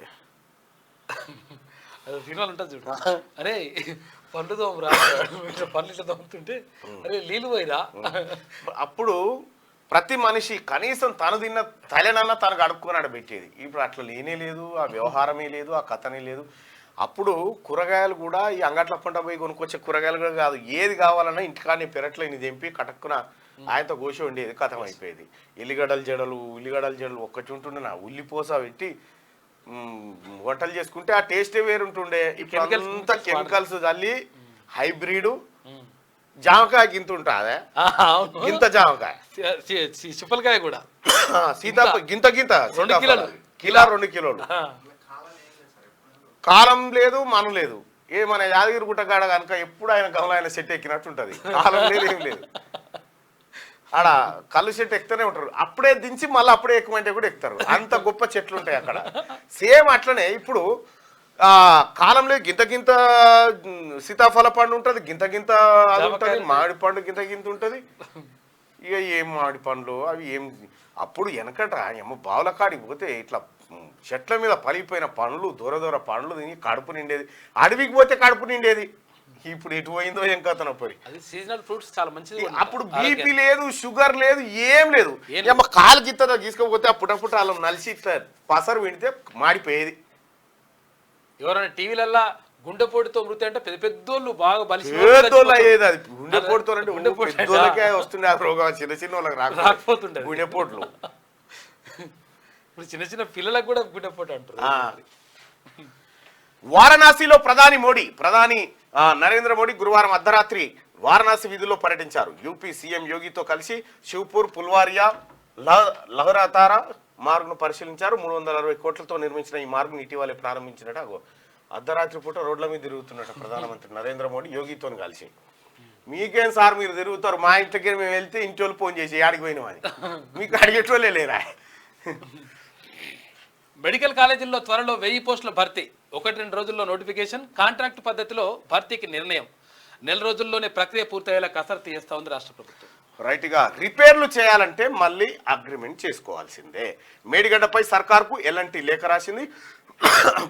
అది సినిమాలు ఉంటుంది చూడు. అరే పళ్ళు తోమరా, పళ్ళు ఇట్లా తోముతుంటే అరే నీళ్ళు పోయిరా. అప్పుడు ప్రతి మనిషి కనీసం తను తిన్న తలనన్నా తనకు అడుక్కుని పెట్టేది. ఇప్పుడు అట్లా లేనే లేదు, ఆ వ్యవహారమే లేదు, ఆ కథనే లేదు. అప్పుడు కూరగాయలు కూడా ఈ అంగట్ల పంట పోయి కొనుక్కొచ్చే కూరగాయలు కూడా కాదు, ఏది కావాలన్నా ఇంటికానే పెరట్లో ఇన్ని తెంపి కటక్కున ఆయనతో కోసి ఉండేది, కథం అయిపోయేది. ఉల్లిగడ్డల జడలు ఒక్కటి ఉంటుండే. నా ఉల్లిపోస పెట్టి వంటలు చేసుకుంటే ఆ టేస్టే వేరుంటుండే. అంతా కెమికల్స్ చల్లి హైబ్రిడ్ జామకాయ గింత ఉంటుందా, గింత జామకాయ, చిప్పలకాయ కూడా సీతాఫలం గింత 2 కిలోలు. కాలం లేదు, మనం లేదు. మన యాదగిరి గుట్టగాడ కనుక ఎప్పుడు ఆయన గమల ఆయన సెట్ ఎక్కినట్టు ఉంటుంది. కాలం లేదు, ఏం లేదు. ఆడ కళ్ళు చెట్టు ఎక్కుతూనే ఉంటారు. అప్పుడే దించి మళ్ళీ అప్పుడే ఎక్కుమంటే కూడా ఎక్కుతారు. అంత గొప్ప చెట్లు ఉంటాయి అక్కడ. సేమ్ అట్లనే ఇప్పుడు కాలంలో గింత సీతాఫల పండు ఉంటుంది, గింత అది ఉంటుంది. మామిడి పండు గింత ఉంటుంది. ఇక ఏం మామిడి పండ్లు అవి ఏం. అప్పుడు వెనకట ఏమో బావుల కాడికి పోతే ఇట్లా చెట్ల మీద పలిపోయిన పండ్లు దూర పండ్లు తిని కడుపు నిండేది. అడవికి పోతే కడుపు నిండేది. ఇప్పుడు ఎటు పోయిందో ఏం కథన పోయి. సీజనల్ ఫ్రూట్స్ చాలా మంచిది. అప్పుడు బీపీ లేదు, షుగర్ లేదు, ఏం లేదు. ఏమో కాలు గిత్తతో తీసుకపోతే అప్పుడప్పుడు వాళ్ళు నలిసి పసరు విడితే మాడిపోయేది. ఎవరైనా టీవీలల్లా గుండెపోటుతో మృతి అంటే పెద్దోళ్ళు బాగా బలిసిపోళ్ళు అయ్యేది. అది గుండెపోటుతో అంటే పెద్దోళ్ళకే వస్తుండే ఆ రోగం, చిన్న వాళ్ళకి రాకపోతుండే గుండెపోట్లు. ఇప్పుడు చిన్న పిల్లలకు కూడా గుండెపోటు అంటారు. వారణాసిలో ప్రధాని నరేంద్ర మోడీ గురువారం అర్ధరాత్రి వారణాసి వీధుల్లో పర్యటించారు. యూపీ సీఎం యోగితో కలిసి శివ్పూర్, పుల్వారియా, లహరాతారా మార్గును పరిశీలించారు. 360 కోట్లతో నిర్మించిన ఈ మార్గును ఇటీవలే ప్రారంభించినట్టు అర్ధరాత్రి పూట రోడ్ల మీద తిరుగుతున్నట్టు ప్రధానమంత్రి నరేంద్ర మోడీ యోగితో కలిసి. మీకేం సార్ మీరు తిరుగుతారు, మా ఇంటికి మేము వెళ్తే ఇంటి వాళ్ళు ఫోన్ చేసి ఆడికి పోయినామని, మీకు అడిగేటోళ్ళే లేరా. మెడికల్ కాలేజీల్లో త్వరలో 1000 పోస్టుల భర్తీ, 1-2 రోజుల్లో నోటిఫికేషన్, కాంట్రాక్ట్ పద్ధతిలో భర్తీకి నిర్ణయం, నెల రోజుల్లోనే ప్రక్రియ పూర్తయ్యేలా కసరత్తు చేస్తా ఉంది రాష్ట్ర ప్రభుత్వం. రైట్గా రిపేర్లు చేయాలంటే మళ్ళీ అగ్రిమెంట్ చేసుకోవాల్సిందే. మేడిగడ్డపై సర్కార్కు ఎలాంటి లేఖ రాసింది.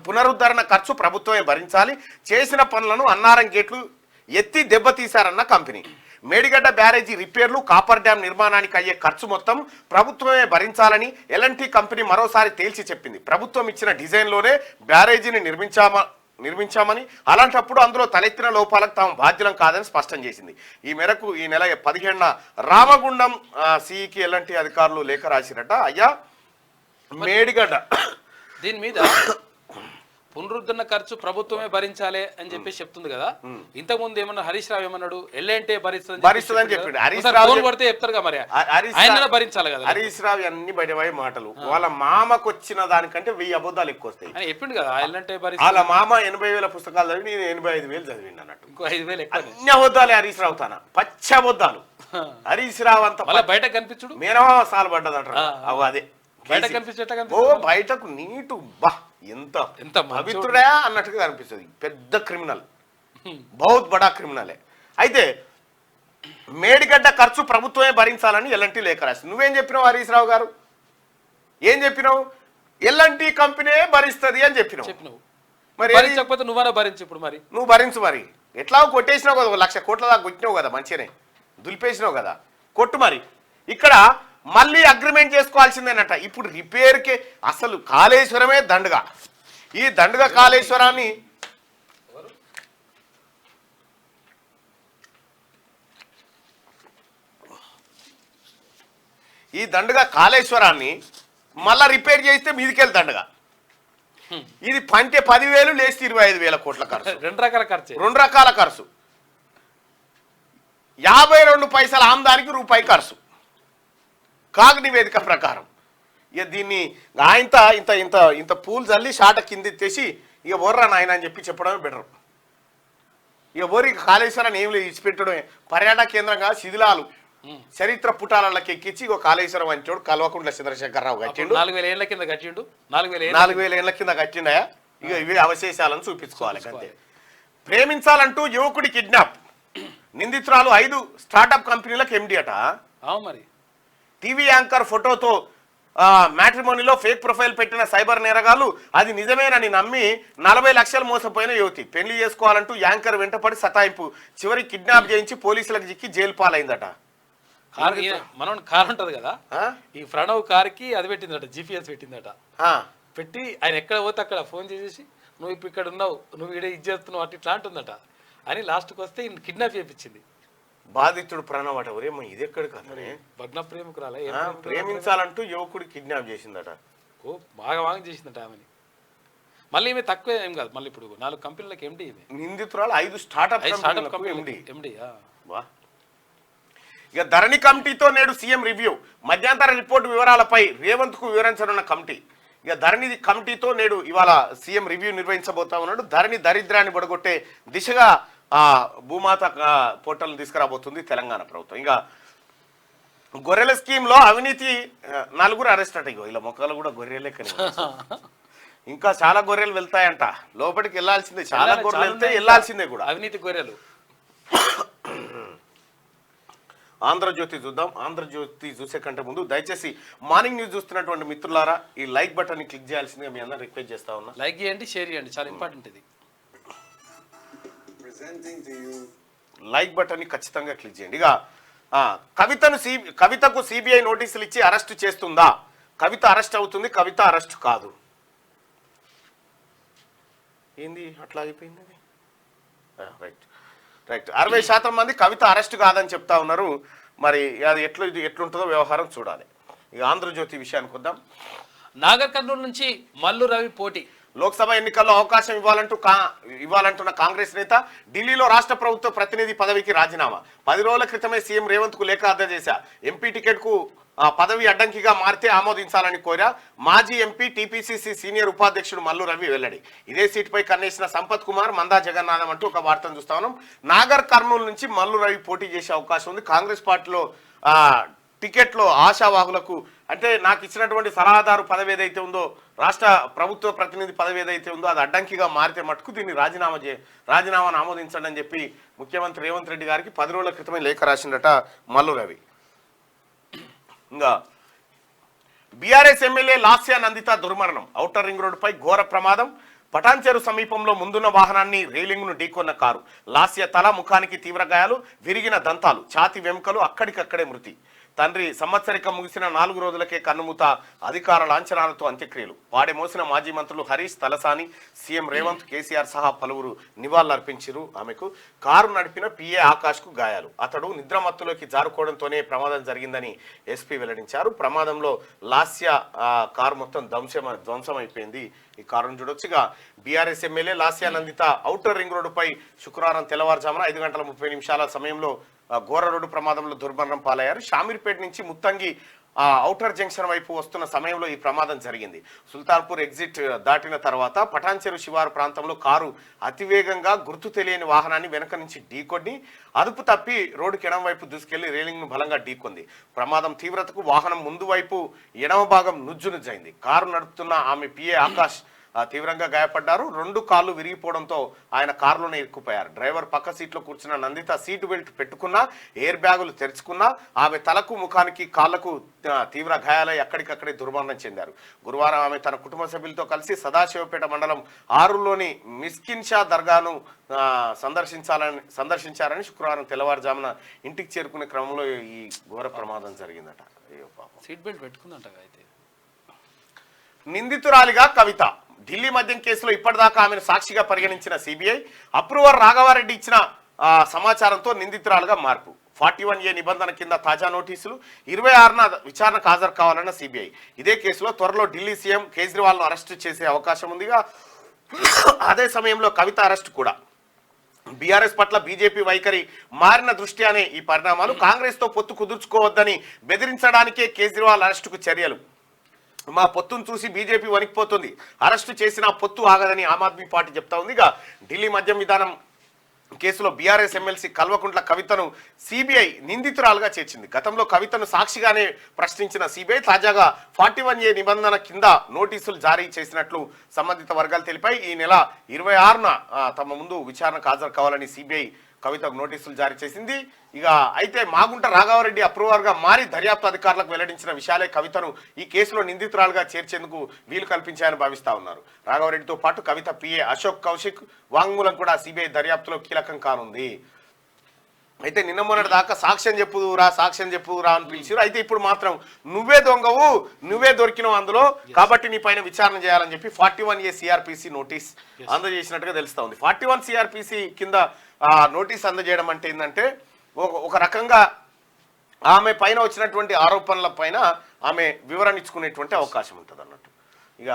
పునరుద్ధరణ ఖర్చు ప్రభుత్వమే భరించాలి. చేసిన పనులను అన్నారం గేట్లు ఎత్తి దెబ్బతీశారన్న కంపెనీ. మేడిగడ్డ బ్యారేజీ రిపేర్లు, కాపర్ డ్యాం నిర్మాణానికి అయ్యే ఖర్చు మొత్తం ప్రభుత్వమే భరించాలని ఎల్ఎన్టీ కంపెనీ మరోసారి తేల్చి చెప్పింది. ప్రభుత్వం ఇచ్చిన డిజైన్లోనే బ్యారేజీని నిర్మించామని, అలాంటప్పుడు అందులో తలెత్తిన లోపాలకు తాము బాధ్యులం కాదని స్పష్టం చేసింది. ఈ మేరకు ఈ నెల 17న రామగుండం సిఈకి ఎల్ఎన్టీ అధికారులు లేఖ రాసిరట. అయ్యా మేడిగడ్డ దీని మీద పునరుద్ధరణ ఖర్చు ప్రభుత్వమే భరించాలి అని చెప్పేసి చెప్తుంది కదా. ఇంతకుముందు ఏమన్నా హరీష్ రావు ఏమన్నాడు, ఎల్ఎన్టీ భరిస్తుందని చెప్పిండు. పడితే చెప్తారుగా, మరి ఆయన భరించాలి కదా. హరీష్ రావు అన్ని బయటపోయే మాటలు. వాళ్ళ మామకు వచ్చిన దానికంటే 1000 అబద్ధాలు ఎక్కువ వస్తాయి అని చెప్పిండు కదా. ఎల్ఎన్టీ వాళ్ళ మామ 80,000 పుస్తకాలు చదివి, నేను 85,000 చదివింది అన్నట్టు. ఇంకో 5,000 ఎక్కువ. అన్ని అబద్ధాలే హరీష్ రావు తన పచ్చ అబద్ధాలు. హరీష్ రావు అంతా బయట కనిపించుడు మేనమామ సాలు పడ్డదంటారు. అదే బయట కనిపించేట ఓ బయటకు నీటు బా ఎంత పవిత్రుడా అన్నట్టుగా కనిపిస్తుంది. పెద్ద క్రిమినల్, బహుత్ బడా క్రిమినలే. అయితే మేడిగడ్డ ఖర్చు ప్రభుత్వమే భరించాలని ఎల్ఎన్టీ లేఖ రాసింది. నువ్వేం చెప్పినావు హరీష్ రావు గారు? ఏం చెప్పినావు? ఎల్ఎన్టీ కంపెనీ భరిస్తుంది అని చెప్పినావు. మరి భరించకపోతే నువ్వన్నా భరించు. ఇప్పుడు మరి నువ్వు భరించు. మరి ఎట్లా కొట్టేసినావు కదా, 1,00,000 కోట్ల దాకా కొట్టినావు కదా, మంచిగానే దులిపేసినావు కదా, కొట్టు. మరి ఇక్కడ మళ్ళీ అగ్రిమెంట్ చేసుకోవాల్సిందేనట. ఇప్పుడు రిపేర్కే అసలు కాళేశ్వరమే దండుగా. ఈ దండుగా కాళేశ్వరాన్ని మళ్ళా రిపేర్ చేస్తే మీదికెళ్ళి దండగా. ఇది పంటే 10,000 లేస్తే 25,000 కోట్ల ఖర్చు. 2 రకాల ఖర్చు. 52 పైసల ఆమ్దానికి రూపాయి ఖర్చు కాగ్ నివేదిక ప్రకారం. ఇక దీన్ని ఇంత ఇంత ఇంత ఇంత పూలు చల్లి షాట కింద తెసి ఇక బొర్రా నాయన అని చెప్పి చెప్పడమే బెటర్. ఇక బోరి కాళేశ్వరాన్ని ఏం లేదు, ఇచ్చిపెట్టడమే. పర్యాటక కేంద్రంగా శిథిలాలు చరిత్ర పుటాలకి ఎక్కించి ఇక కాళేశ్వరం అంచోడు కల్వకుంట్ల చంద్రశేఖరరావు కట్టిండు. 4,000 ఏళ్ల కింద కట్టిండు. 4,000 ఏళ్ల కింద కట్టిండయా. ఇక ఇవే అవశేషాలను చూపించుకోవాలి అంతే. ప్రేమించాలంటూ యువకుడి కిడ్నాప్. నిందితురాలు 5 స్టార్టప్ కంపెనీలకు ఎండి అట. మరి టీవీ యాంకర్ ఫోటోతో మ్యాట్రిమోనీలో ఫేక్ ప్రొఫైల్ పెట్టిన సైబర్ నేరగాళ్లు అది నిజమేనని నమ్మి 40 లక్షలు మోసపోయిన యువతి. పెళ్లి చేసుకోవాలంటూ యాంకర్ వెంటపడి సతాయింపు, చివరి కిడ్నాప్ చేయించి పోలీసులకు చిక్కి జైలు పాలైందట. మనం కార్ ఉంటది కదా, ఈ ప్రణవ్ కార్కి అది పెట్టిందట, జిపిఎస్ పెట్టిందట. పెట్టి ఆయన ఎక్కడ పోతే అక్కడ ఫోన్ చేసేసి నువ్వు ఇప్పుడు ఇక్కడ ఉన్నావు, నువ్వు ఇక్కడ ఇది చేస్తున్నావు అట్లా ఇట్లా అంటుందట అని లాస్ట్కి వస్తే కిడ్నాప్ చేయించింది. బాధితుడు ప్రణవ్ అట. ఒరేమో ఇది ఎక్కడ కదనే, భగ్న ప్రేమికురాలే. ప్రేమించాలంటూ యువకుడు కిడ్నాప్ చేసిందట. ఓ బాగా చేసిందట ఆమెని. మళ్ళీ ఈమె తక్కువ ఏం కాదు, మళ్ళీ ఇప్పుడు 4 కంపెనీలకు ఎండి. నిందితురాలు 5 స్టార్టప్ ఎండి. వా. ఇక ధరణి కమిటీతో నేడు సీఎం రివ్యూ. మధ్యంతర రిపోర్టు వివరాలపై రేవంత్ కు వివరించనున్న కమిటీ. ఇక ధరణి కమిటీతో నేడు ఇవాళ సీఎం రివ్యూ నిర్వహించబోతా ఉన్నాడు. ధరణి దరిద్రాన్ని పడగొట్టే దిశగా భూమాత పోర్టల్ తీసుకురాబోతుంది తెలంగాణ ప్రభుత్వం. ఇక గొర్రెల స్కీమ్ లో అవినీతి 4 అరెస్ట్ అట. ఇగో ఇలా మొక్కలు కూడా గొర్రెలే కానీ ఇంకా చాలా గొర్రెలు వెళ్తాయంట. లోపలికి వెళ్ళాల్సిందే, చాలా గొర్రెలు వెళ్తే వెళ్ళాల్సిందే కూడా అవినీతి గొర్రెలు. ఆంధ్రజ్యోతి చూద్దాం. ఆంధ్రజ్యోతి చూసే కంటే ముందు దయచేసి మార్నింగ్ న్యూస్ చూస్తున్నటువంటి మిత్రులారా ఈ లైక్ బటన్ ని క్లిక్ చేయాల్సిందిగా మీ అందరూ రిక్వెస్ట్ చేస్తా ఉన్నా. లైక్ చేయండి, షేర్ చేయండి, చాలా ఇంపార్టెంట్ ఇది. లైక్ బటన్ ని ఖచ్చితంగా క్లిక్ చేయండి. ఇక కవితకు సిబిఐ నోటీసులు ఇచ్చి అరెస్ట్ చేస్తుందా? కవిత అరెస్ట్ అవుతుంది, కవిత అరెస్ట్ కాదు. ఏంది అట్లా అయిపోయింది? రైట్ రైట్ 60% మంది కవిత అరెస్ట్ కాదని చెప్తా ఉన్నారు. మరి అది ఎట్లుంటుందో వ్యవహారం చూడాలి. ఇక ఆంధ్రజ్యోతి విషయానికి వద్దాం. నాగర్ కర్నూలు నుంచి మల్లు రవి పోటీ. లోక్సభ ఎన్నికల్లో అవకాశం ఇవ్వాలంటున్న కాంగ్రెస్ నేత ఢిల్లీలో రాష్ట్ర ప్రభుత్వ ప్రతినిధి పదవికి రాజీనామా. 10 రోజుల క్రితమే సీఎం రేవంత్ కు లేఖ అందజేశా. ఎంపీ టికెట్ కు పదవి అడ్డంకిగా మారితే ఆమోదించాలని కోరా. మాజీ ఎంపీ టీపీసీసీ సీనియర్ ఉపాధ్యక్షుడు మల్లు రవి వెల్లడి. ఇదే సీటుపై కన్నేసిన సంపత్ కుమార్, మందా జగన్నాథం అంటూ ఒక వార్తను చూస్తా ఉన్నాం. నాగర్ కర్నూలు నుంచి మల్లు రవి పోటీ చేసే అవకాశం ఉంది. కాంగ్రెస్ పార్టీలో టికెట్లో ఆశావాహులకు అంటే నాకు ఇచ్చినటువంటి సలహాదారు పదవి ఏదైతే ఉందో, రాష్ట్ర ప్రభుత్వ ప్రతినిధి పదవి ఏదైతే ఉందో అది అడ్డంకిగా మారితే మటుకు దీన్ని రాజీనామాను ఆమోదించండి అని చెప్పి ముఖ్యమంత్రి రేవంత్ రెడ్డి గారికి 10 రోజుల క్రితమే లేఖ రాసిందట మల్లు రవి. ఇంకా బీఆర్ఎస్ ఎమ్మెల్యే లాస్యా నందిత దుర్మరణం. ఔటర్ రింగ్ రోడ్డుపై ఘోర ప్రమాదం. పటాన్చెరు సమీపంలో ముందున్న వాహనాన్ని రైలింగ్ను ఢీకొన్న కారు. లాస్య తల, ముఖానికి తీవ్ర గాయాలు, విరిగిన దంతాలు, ఛాతి వెముకలు, అక్కడికక్కడే మృతి. తండ్రి సంవత్సరికం ముగిసిన 4 రోజులకే కన్నుమూత. అధికార లాంఛనాలతో అంత్యక్రియలు. పాడే మోసిన మాజీ మంత్రులు హరీష్, తలసాని, సీఎం రేవంత్, కేసీఆర్ సహా పలువురు నివాళులర్పించారు ఆమెకు. కారు నడిపిన పిఏ ఆకాష్కు గాయాలు. అతడు నిద్రమత్తులోకి జారుకోవడంతోనే ప్రమాదం జరిగిందని ఎస్పీ వెల్లడించారు. ప్రమాదంలో లాస్య కారు మొత్తం ధ్వంసమైపోయింది. ఈ కారును చూడొచ్చుగా. BRS MLA Lasya Nanditha outer ring రోడ్డుపై శుక్రవారం తెల్లవారుజామున 5:30 సమయంలో ఘోర రోడ్డు ప్రమాదంలో దుర్మరణం పాలయ్యారు. షామీర్పేట నుంచి ముత్తంగి ఔటర్ జంక్షన్ వైపు వస్తున్న సమయంలో ఈ ప్రమాదం జరిగింది. సుల్తాన్పూర్ ఎగ్జిట్ దాటిన తర్వాత పటాన్చెరు శివారు ప్రాంతంలో కారు అతివేగంగా గుర్తు తెలియని వాహనాన్ని వెనక నుంచి ఢీకొన్ని అదుపు తప్పి రోడ్డుకి ఎడమ వైపు దూసుకెళ్లి రైలింగ్ను బలంగా ఢీకొంది. ప్రమాదం తీవ్రతకు వాహనం ముందు వైపు ఎడమ భాగం నుజ్జునుజ్జైంది. కారు నడుపుతున్న ఆమె పిఏ ఆకాష్ తీవ్రంగా గాయపడ్డారు. 2 కాళ్ళు విరిగిపోవడంతో ఆయన కారులోనే ఇరుక్కుపోయారు. డ్రైవర్ పక్క సీట్లో కూర్చున్న నందిత సీటు బెల్ట్ పెట్టుకున్నా, ఎయిర్ బ్యాగులు తెరుచుకున్నా ఆమె తలకు, ముఖానికి, కాళ్లకు తీవ్ర గాయాలై అక్కడికక్కడే దుర్మరణం చెందారు. గురువారం ఆమె తన కుటుంబ సభ్యులతో కలిసి సదాశివపేట మండలం ఆరులోని మిస్కిన్ షా దర్గాను సందర్శించారని శుక్రవారం తెల్లవారుజామున ఇంటికి చేరుకునే క్రమంలో ఈ ఘోర ప్రమాదం జరిగిందట. అయ్యో పాపం. సీట్ బెల్ట్ పెట్టుకుందంట అయితే. నిందితురాలిగా కవిత. ఢిల్లీ మద్యం కేసులో ఇప్పటిదాకా ఆమెను సాక్షిగా పరిగణించిన సిబిఐ అప్రూవర్ రాఘవారెడ్డి ఇచ్చిన సమాచారంతో నిందితురాలుగా మార్పు. 41A నిబంధన కింద తాజా నోటీసులు. 26న విచారణకు హాజరు కావాలన్న సిబిఐ. ఇదే కేసులో త్వరలో ఢిల్లీ సీఎం కేజ్రీవాల్ను అరెస్టు చేసే అవకాశం ఉందిగా. అదే సమయంలో కవిత అరెస్టు కూడా. బీఆర్ఎస్ పట్ల బీజేపీ వైఖరి మారిన దృష్ట్యానే ఈ పరిణామాలు. కాంగ్రెస్తో పొత్తు కుదుర్చుకోవద్దని బెదిరించడానికే కేజ్రీవాల్ అరెస్టుకు చర్యలు. మా పొత్తును చూసి బీజేపీ వణికిపోతుంది. అరెస్టు చేసిన పొత్తు ఆగదని ఆమ్ ఆద్మీ పార్టీ చెప్తా ఉంది. ఇక ఢిల్లీ మద్యం విధానం కేసులో బీఆర్ఎస్ ఎమ్మెల్సీ కల్వకుంట్ల కవితను సిబిఐ నిందితురాలుగా చేర్చింది. గతంలో కవితను సాక్షిగానే ప్రశ్నించిన సిబిఐ తాజాగా 41A నిబంధన కింద నోటీసులు జారీ చేసినట్లు సంబంధిత వర్గాలు తెలిపాయి. ఈ నెల 26న తమ ముందు విచారణకు హాజరు కావాలని సిబిఐ కవితకు నోటీసులు జారీ చేసింది. ఇక అయితే మాగుంట రాఘవారెడ్డి అప్రూవర్గా మారి దర్యాప్తు అధికారులకు వెల్లడించిన విషయాలే కవితను ఈ కేసులో నిందితురాలుగా చేర్చేందుకు వీలు కల్పించాయని భావిస్తా ఉన్నారు. రాఘవారెడ్డితో పాటు కవిత పిఏ అశోక్ కౌశిక్ వాంగ్మూలం కూడా సిబిఐ దర్యాప్తులో కీలకం కానుంది. అయితే నిన్న మొన్నటి దాకా సాక్ష్యం చెప్పుదురా అని పిలిచారు. అయితే ఇప్పుడు మాత్రం నువ్వే దొంగవు, నువ్వే దొరికినవు అందులో, కాబట్టి నీ పైన విచారణ చేయాలని చెప్పి 41A సిఆర్పిసి నోటీస్ అందజేసినట్టుగా తెలుస్తా ఉంది. 41 సిఆర్పిసి కింద నోటీస్ అందజేయడం అంటే ఏంటంటే ఒక రకంగా ఆమె పైన వచ్చినటువంటి ఆరోపణల పైన ఆమె వివరణ ఇచ్చుకునేటువంటి అవకాశం ఉంటుంది అన్నట్టు. ఇక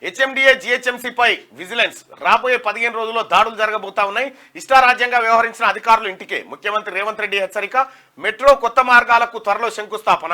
హెచ్ఎండిఏ జిహెచ్ఎంసీపై విజిలెన్స్. రాబోయే 15 రోజుల్లో దాడులు జరగబోతా ఉన్నాయి. ఇష్టారాజ్యంగా వ్యవహరించిన అధికారులు ఇంటికే. ముఖ్యమంత్రి రేవంత్ రెడ్డి హెచ్చరిక. మెట్రో కొత్త మార్గాలకు త్వరలో శంకుస్థాపన.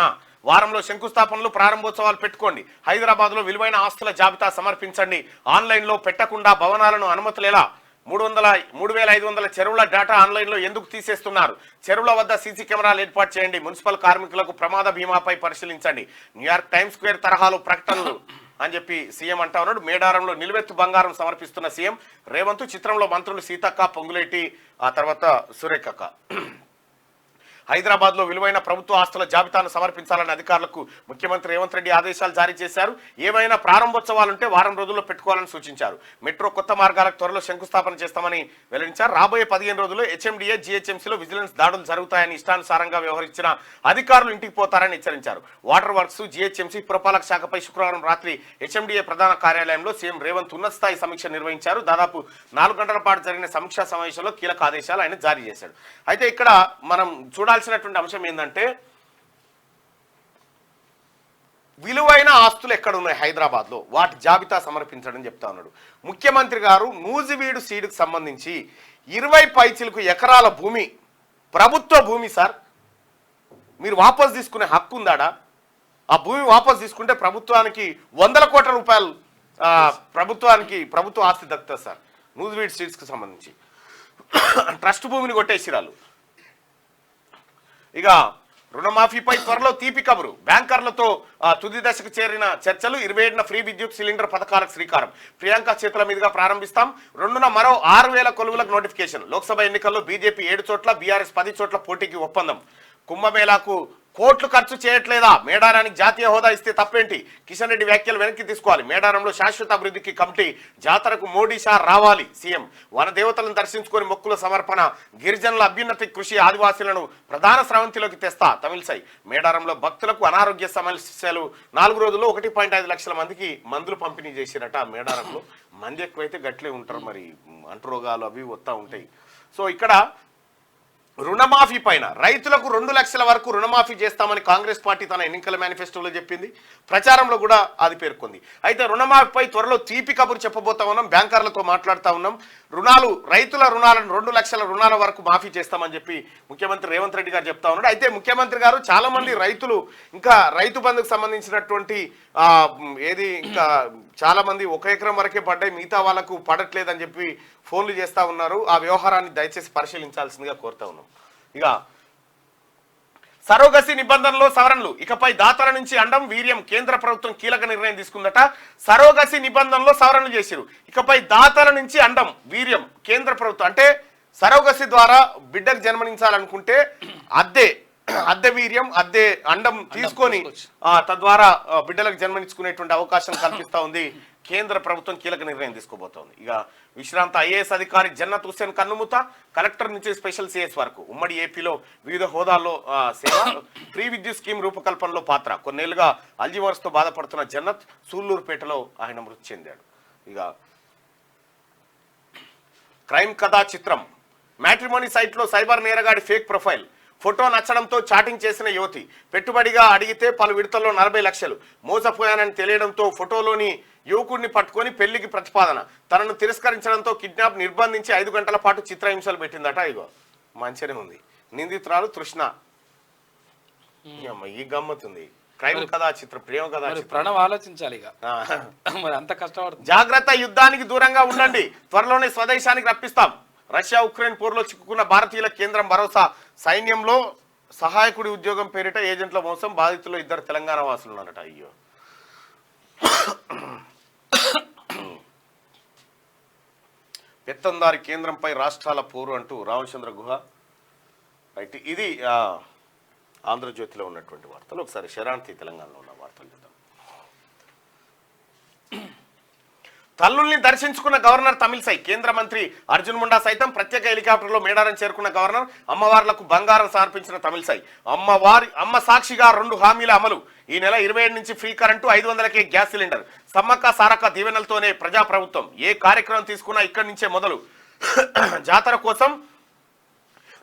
వారంలో శంకుస్థాపనలు, ప్రారంభోత్సవాలు పెట్టుకోండి. హైదరాబాద్లో విలువైన ఆస్తుల జాబితా సమర్పించండి. ఆన్లైన్లో పెట్టకుండా భవనాలను అనుమతులేలా. 3,500 చెరువుల డేటా ఆన్లైన్లో ఎందుకు తీసేస్తున్నారు? చెరువుల వద్ద సీసీ కెమెరాలు ఏర్పాటు చేయండి. మున్సిపల్ కార్మికులకు ప్రమాద బీమాపై పరిశీలించండి. న్యూయార్క్ టైమ్స్ స్క్వేర్ తరహాలో ప్రకటనలు అని చెప్పి సీఎం అంటా ఉన్నాడు. మేడారంలో నిలువెత్తు బంగారం సమర్పిస్తున్న సీఎం రేవంత్. చిత్రంలో మంత్రులు సీతక్క, పొంగులేటి, ఆ తర్వాత సురేఖక్క. హైదరాబాద్లో విలువైన ప్రభుత్వ ఆస్తుల జాబితాను సమర్పించాలని అధికారులకు ముఖ్యమంత్రి రేవంత్ రెడ్డి ఆదేశాలు జారీ చేశారు. ఏవైనా ప్రారంభోత్సవాలుంటే వారం రోజుల్లో పెట్టుకోవాలని సూచించారు. మెట్రో కొత్త మార్గాలకు త్వరలో శంకుస్థాపన చేస్తామని వెల్లడించారు. రాబోయే 15 రోజుల్లో హెచ్ఎండిఏ జిహెచ్ఎంసీలో విజిలెన్స్ దాడులు జరుగుతాయని, ఇష్టానుసారంగా వ్యవహరించిన అధికారులు ఇంటికి పోతారని హెచ్చరించారు. వాటర్ వర్క్స్, జిహెచ్ఎంసీ పురపాలక శాఖపై శుక్రవారం రాత్రి హెచ్ఎండిఏ ప్రధాన కార్యాలయంలో సీఎం రేవంత్ ఉన్నత స్థాయి సమీక్ష నిర్వహించారు. దాదాపు 4 గంటల పాటు జరిగిన సమీక్షా సమావేశంలో కీలక ఆదేశాలు ఆయన జారీ చేశాడు. అయితే ఇక్కడ మనం చూడాల్సినటువంటి అంశం ఏంటంటే విలువైన ఆస్తులు ఎక్కడ ఉన్నాయి హైదరాబాద్లో వాటి జాబితా సమర్పించడం చెప్తా ఉన్నాడు ముఖ్యమంత్రి గారు. నూజివీడు సీడుకు సంబంధించి 20 పైచిలకు ఎకరాల భూమి ప్రభుత్వ భూమి సార్, మీరు వాపసు తీసుకునే హక్కు ఉందాడా? ఆ భూమి వాపసు తీసుకుంటే ప్రభుత్వానికి 100 కోట్ల రూపాయలు ప్రభుత్వ ఆస్తి దక్కుతుంది సార్. నూజివీడ్ సీట్స్కి సంబంధించి ట్రస్ట్ భూమిని కొట్టేసిరాలు. ఇక రుణమాఫీపై త్వరలో తీపి కబురు. బ్యాంకర్లతో తుది దశకు చేరిన చర్చలు. 27న ఫ్రీ విద్యుత్ సిలిండర్ పథకాలకు శ్రీకారం. ప్రియాంక చేతుల మీదుగా ప్రారంభిస్తాం. 2న మరో 6,000 కొలువులకు నోటిఫికేషన్. లోక్సభ ఎన్నికల్లో బీజేపీ 7 చోట్ల, బీఆర్ఎస్ 10 చోట్ల పోటీకి ఒప్పందం. కుంభమేళాకు కోట్లు ఖర్చు చేయట్లేదా? మేడారానికి జాతీయ హోదా ఇస్తే తప్పేంటి? కిషన్ రెడ్డి వ్యాఖ్యలు వెనక్కి తీసుకోవాలి. మేడారంలో శాశ్వత అభివృద్ధికి కమిటీ. జాతరకు మోడీ షా రావాలి. సీఎం వనదేవతలను దర్శించుకొని మొక్కుల సమర్పణ. గిరిజనుల అభ్యున్నతి కృషి. ఆదివాసీలను ప్రధాన స్రవంతిలోకి తెస్తా తమిళసై. మేడారంలో భక్తులకు అనారోగ్య సమస్యలు. 4 రోజుల్లో 1.5 లక్షల మందికి మందులు పంపిణీ చేసిరట. మేడారంలో మంది ఎక్కువైతే గట్లే ఉంటారు, మరి అంటురోగాలు అవి వస్తూ ఉంటాయి. సో ఇక్కడ రుణమాఫీ పైన రైతులకు 2 లక్షల వరకు రుణమాఫీ చేస్తామని కాంగ్రెస్ పార్టీ తన ఎన్నికల మేనిఫెస్టోలో చెప్పింది. ప్రచారంలో కూడా అది పేర్కొంది. అయితే రుణమాఫీపై త్వరలో తీపి కబురు చెప్పబోతా ఉన్నాం. బ్యాంకర్లతో మాట్లాడుతూ ఉన్నాం. రైతుల రుణాలను 2 లక్షల రుణాల వరకు మాఫీ చేస్తామని చెప్పి ముఖ్యమంత్రి రేవంత్ రెడ్డి గారు చెప్తా ఉన్నాడు. అయితే ముఖ్యమంత్రి గారు చాలా మంది రైతులు ఇంకా రైతు బంధుకు సంబంధించినటువంటి ఇంకా చాలా మంది 1 ఎకరం వరకే పడ్డాయి, మిగతా వాళ్ళకు పడట్లేదని చెప్పి ఫోన్లు చేస్తూ ఉన్నారు. ఆ వ్యవహారాన్ని దయచేసి పరిశీలించాల్సిందిగా కోరుతా ఉన్నాం. ఇక సరోగసి నిబంధనలో సవరణలు. ఇకపై దాతల నుంచి అండం వీర్యం. కేంద్ర ప్రభుత్వం కీలక నిర్ణయం తీసుకుందట. సరోగసి నిబంధనలో సవరణలు చేసిరు. ఇకపై దాతల నుంచి అండం వీర్యం కేంద్ర ప్రభుత్వం అంటే సరోగసి ద్వారా బిడ్డకు జన్మనించాలనుకుంటే అద్దె వీర్యం అద్దె అండం తీసుకొని తద్వారా బిడ్డలకు జన్మనిచ్చుకునేటువంటి అవకాశం కల్పిస్తా ఉంది. కేంద్ర ప్రభుత్వం కీలక నిర్ణయం తీసుకోబోతోంది. ఇక విశ్రాంత ఐఏఎస్ అధికారి జన్నత్ హుస్సేన్ కన్నుమూత. కలెక్టర్ నుంచి స్పెషల్ సిఎస్ వరకు ఉమ్మడి ఏపీలో వివిధ హోదాల్లో సేవ. ఫ్రీ విద్యుత్ స్కీమ్ రూపకల్పనలో పాత్ర. కొన్నేళ్లుగా అల్జీమర్స్తో బాధపడుతున్న జన్నత్ సూళ్లూరుపేటలో ఆయన మృతి చెందాడు. ఇక క్రైమ్ కథా చిత్రం. మ్యాట్రిమోనీ సైట్లో సైబర్ నేరగాడి ఫేక్ ప్రొఫైల్. ఫోటో నచ్చడంతో చాటింగ్ చేసిన యువతి. పెట్టుబడిగా అడిగితే పలు విడతల్లో 40 లక్షలు. మోసపోయానని తెలియడంతో ఫోటోలోని యువకుడిని పట్టుకొని పెళ్లికి ప్రతిపాదన. తనను తిరస్కరించడంతో కిడ్నాప్ నిర్బంధించి 5 గంటల పాటు చిత్రహింసలు పెట్టిందట. ఇగో మంచిగానే ఉంది. నిందితురాలు తృష్ణ. ఈ గమ్మతుంది. క్రైమ్ కథా చిత్రం, ప్రేమ కథా చిత్రం. ప్రణవ్ ఆలోచించాలి ఇక. మరి అంత కష్టపడుతుంది. జాగ్రత్త, యుద్ధానికి దూరంగా ఉండండి. త్వరలోనే స్వదేశానికి రప్పిస్తాం. రష్యా ఉక్రెయిన్ పోరులో చిక్కుకున్న భారతీయుల కేంద్రం భరోసా. సైన్యంలో సహాయకుడి ఉద్యోగం పేరిట ఏజెంట్ల మోసం. బాధితులు 2 తెలంగాణ వాసులు ఉన్నారట. అయ్యో. పెత్తందారి కేంద్రంపై రాష్ట్రాల పోరు అంటూ రామచంద్ర గుహ. రైట్, ఇది ఆంధ్రజ్యోతిలో ఉన్నటువంటి వార్తలు. ఒకసారి శరాంతి తెలంగాణలో ఉన్న వార్తలు చూద్దాం. తల్లుల్ని దర్శించుకున్న గవర్నర్ తమిళసై. కేంద్ర మంత్రి అర్జున్ ముండా సైతం ప్రత్యేక హెలికాప్టర్లో మేడారం చేరుకున్న గవర్నర్. అమ్మవార్లకు బంగారం సమర్పించిన తమిళసై. అమ్మ సాక్షిగా 2 హామీల అమలు. ఈ నెల 27 నుంచి ఫ్రీ కరెంటు, 500కే గ్యాస్ సిలిండర్. సమ్మక్క సారక్క దీవెనలతోనే ప్రజాప్రభుత్వం. ఏ కార్యక్రమం తీసుకున్నా ఇక్కడి నుంచే మొదలు. జాతర కోసం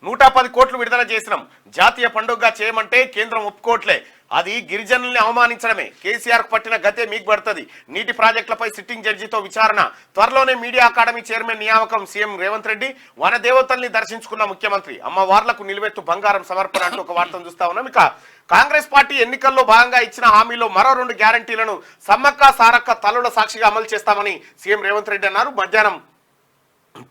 110 కోట్లు విడుదల చేసినాం. జాతీయ పండుగగా చేయమంటే కేంద్రం ఒప్పుకోవట్లే. అది గిరిజనుల్ని అవమానించడమే. కేసీఆర్ పట్టిన గతే మీకు పడుతుంది. నీటి ప్రాజెక్టులపై సిట్టింగ్ జడ్జితో విచారణ. త్వరలోనే మీడియా అకాడమీ చైర్మన్ నియామకం. సీఎం రేవంత్ రెడ్డి. వనదేవతల్ని దర్శించుకున్న ముఖ్యమంత్రి. అమ్మవార్లకు నిలువెత్తు బంగారం సమర్పణ అంటూ ఒక వార్తను చూస్తా ఉన్నాం. ఇక కాంగ్రెస్ పార్టీ ఎన్నికల్లో భాగంగా ఇచ్చిన హామీలో మరో 2 గ్యారంటీలను సమ్మక్క సారక్క తల్లుల సాక్షిగా అమలు చేస్తామని సీఎం రేవంత్ రెడ్డి అన్నారు. మధ్యాహ్నం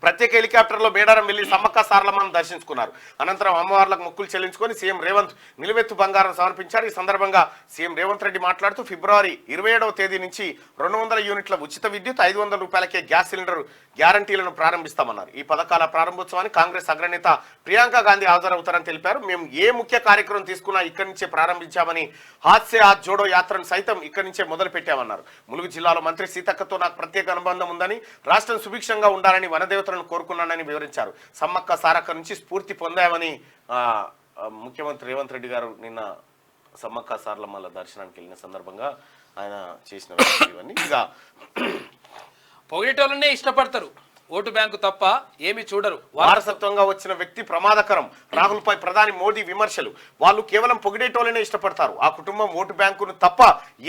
ప్రత్యేక హెలికాప్టర్లో మేడారం వెళ్లి సమ్మక్క సారలమ్మను దర్శించుకున్నారు. అనంతరం అమ్మవార్లకు మొక్కులు చెల్లించుకొని సీఎం రేవంత్ నిలువెత్తు బంగారం సమర్పించారు. ఈ సందర్భంగా సీఎం రేవంత్ రెడ్డి మాట్లాడుతూ ఫిబ్రవరి 27వ తేదీ నుంచి 200 యూనిట్ల ఉచిత విద్యుత్, 500 రూపాయలకే గ్యాస్ సిలిండర్ గ్యారంటీలను ప్రారంభిస్తామన్నారు. ఈ పథకాల ప్రారంభోత్సవానికి కాంగ్రెస్ అగ్రనేత ప్రియాంక గాంధీ హాజరవుతారని తెలిపారు. మేము ఏ ముఖ్య కార్యక్రమం తీసుకున్నా ఇక్కడి నుంచే ప్రారంభించామని, హాత్ సే హాత్ జోడో యాత్రను సైతం ఇక్కడి నుంచే మొదలు పెట్టామన్నారు. ములుగు జిల్లాలో మంత్రి సీతక్కతో నాకు ప్రత్యేక అనుబంధం ఉందని, రాష్ట్రం సుభిక్షంగా ఉండాలని వనదేవతలను కోరుకున్నానని వివరించారు. సమ్మక్క సారక్క నుంచి స్ఫూర్తి పొందామని ముఖ్యమంత్రి రేవంత్ రెడ్డి గారు నిన్న సమ్మక్క సారలమ్మల దర్శనానికి వెళ్ళిన సందర్భంగా ఆయన చేసిన ఇవన్నీ. ఇక పొగిటోళ్ళనే ఇష్టపడతారు. ఓటు బ్యాంకు తప్ప ఏమీ చూడరు. వారసత్వంగా వచ్చిన వ్యక్తి ప్రమాదకరం. రాహుల్ పై ప్రధాని మోదీ విమర్శలు. వాళ్ళు కేవలం పొగిడేటోళ్ళనే ఇష్టపడతారు. ఆ కుటుంబం ఓటు బ్యాంకును తప్ప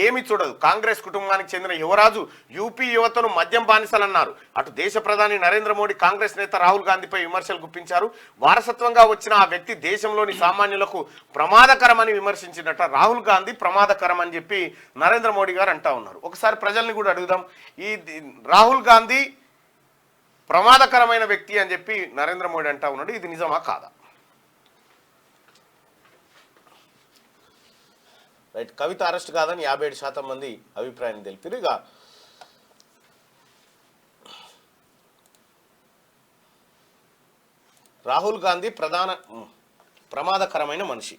ఏమీ చూడదు. కాంగ్రెస్ కుటుంబానికి చెందిన యువరాజు యూపీ యువతను మద్యం బానిసలన్నారు. అటు దేశ ప్రధాని నరేంద్ర మోడీ కాంగ్రెస్ నేత రాహుల్ గాంధీపై విమర్శలు గుప్పించారు. వారసత్వంగా వచ్చిన ఆ వ్యక్తి దేశంలోని సామాన్యులకు ప్రమాదకరమని విమర్శించినట్ట. రాహుల్ గాంధీ ప్రమాదకరం అని చెప్పి నరేంద్ర మోడీ గారు అంటా ఉన్నారు. ఒకసారి ప్రజల్ని కూడా అడుగుదాం, ఈ రాహుల్ గాంధీ ప్రమాదకరమైన వ్యక్తి అని చెప్పి నరేంద్ర మోడీ అంటా ఉన్నాడు, ఇది నిజమా కాదా? రైట్, కవిత అరెస్ట్ కాదని 57% మంది అభిప్రాయాన్ని తెలిపారు. ఇక రాహుల్ గాంధీ ప్రమాదకరమైన మనిషి.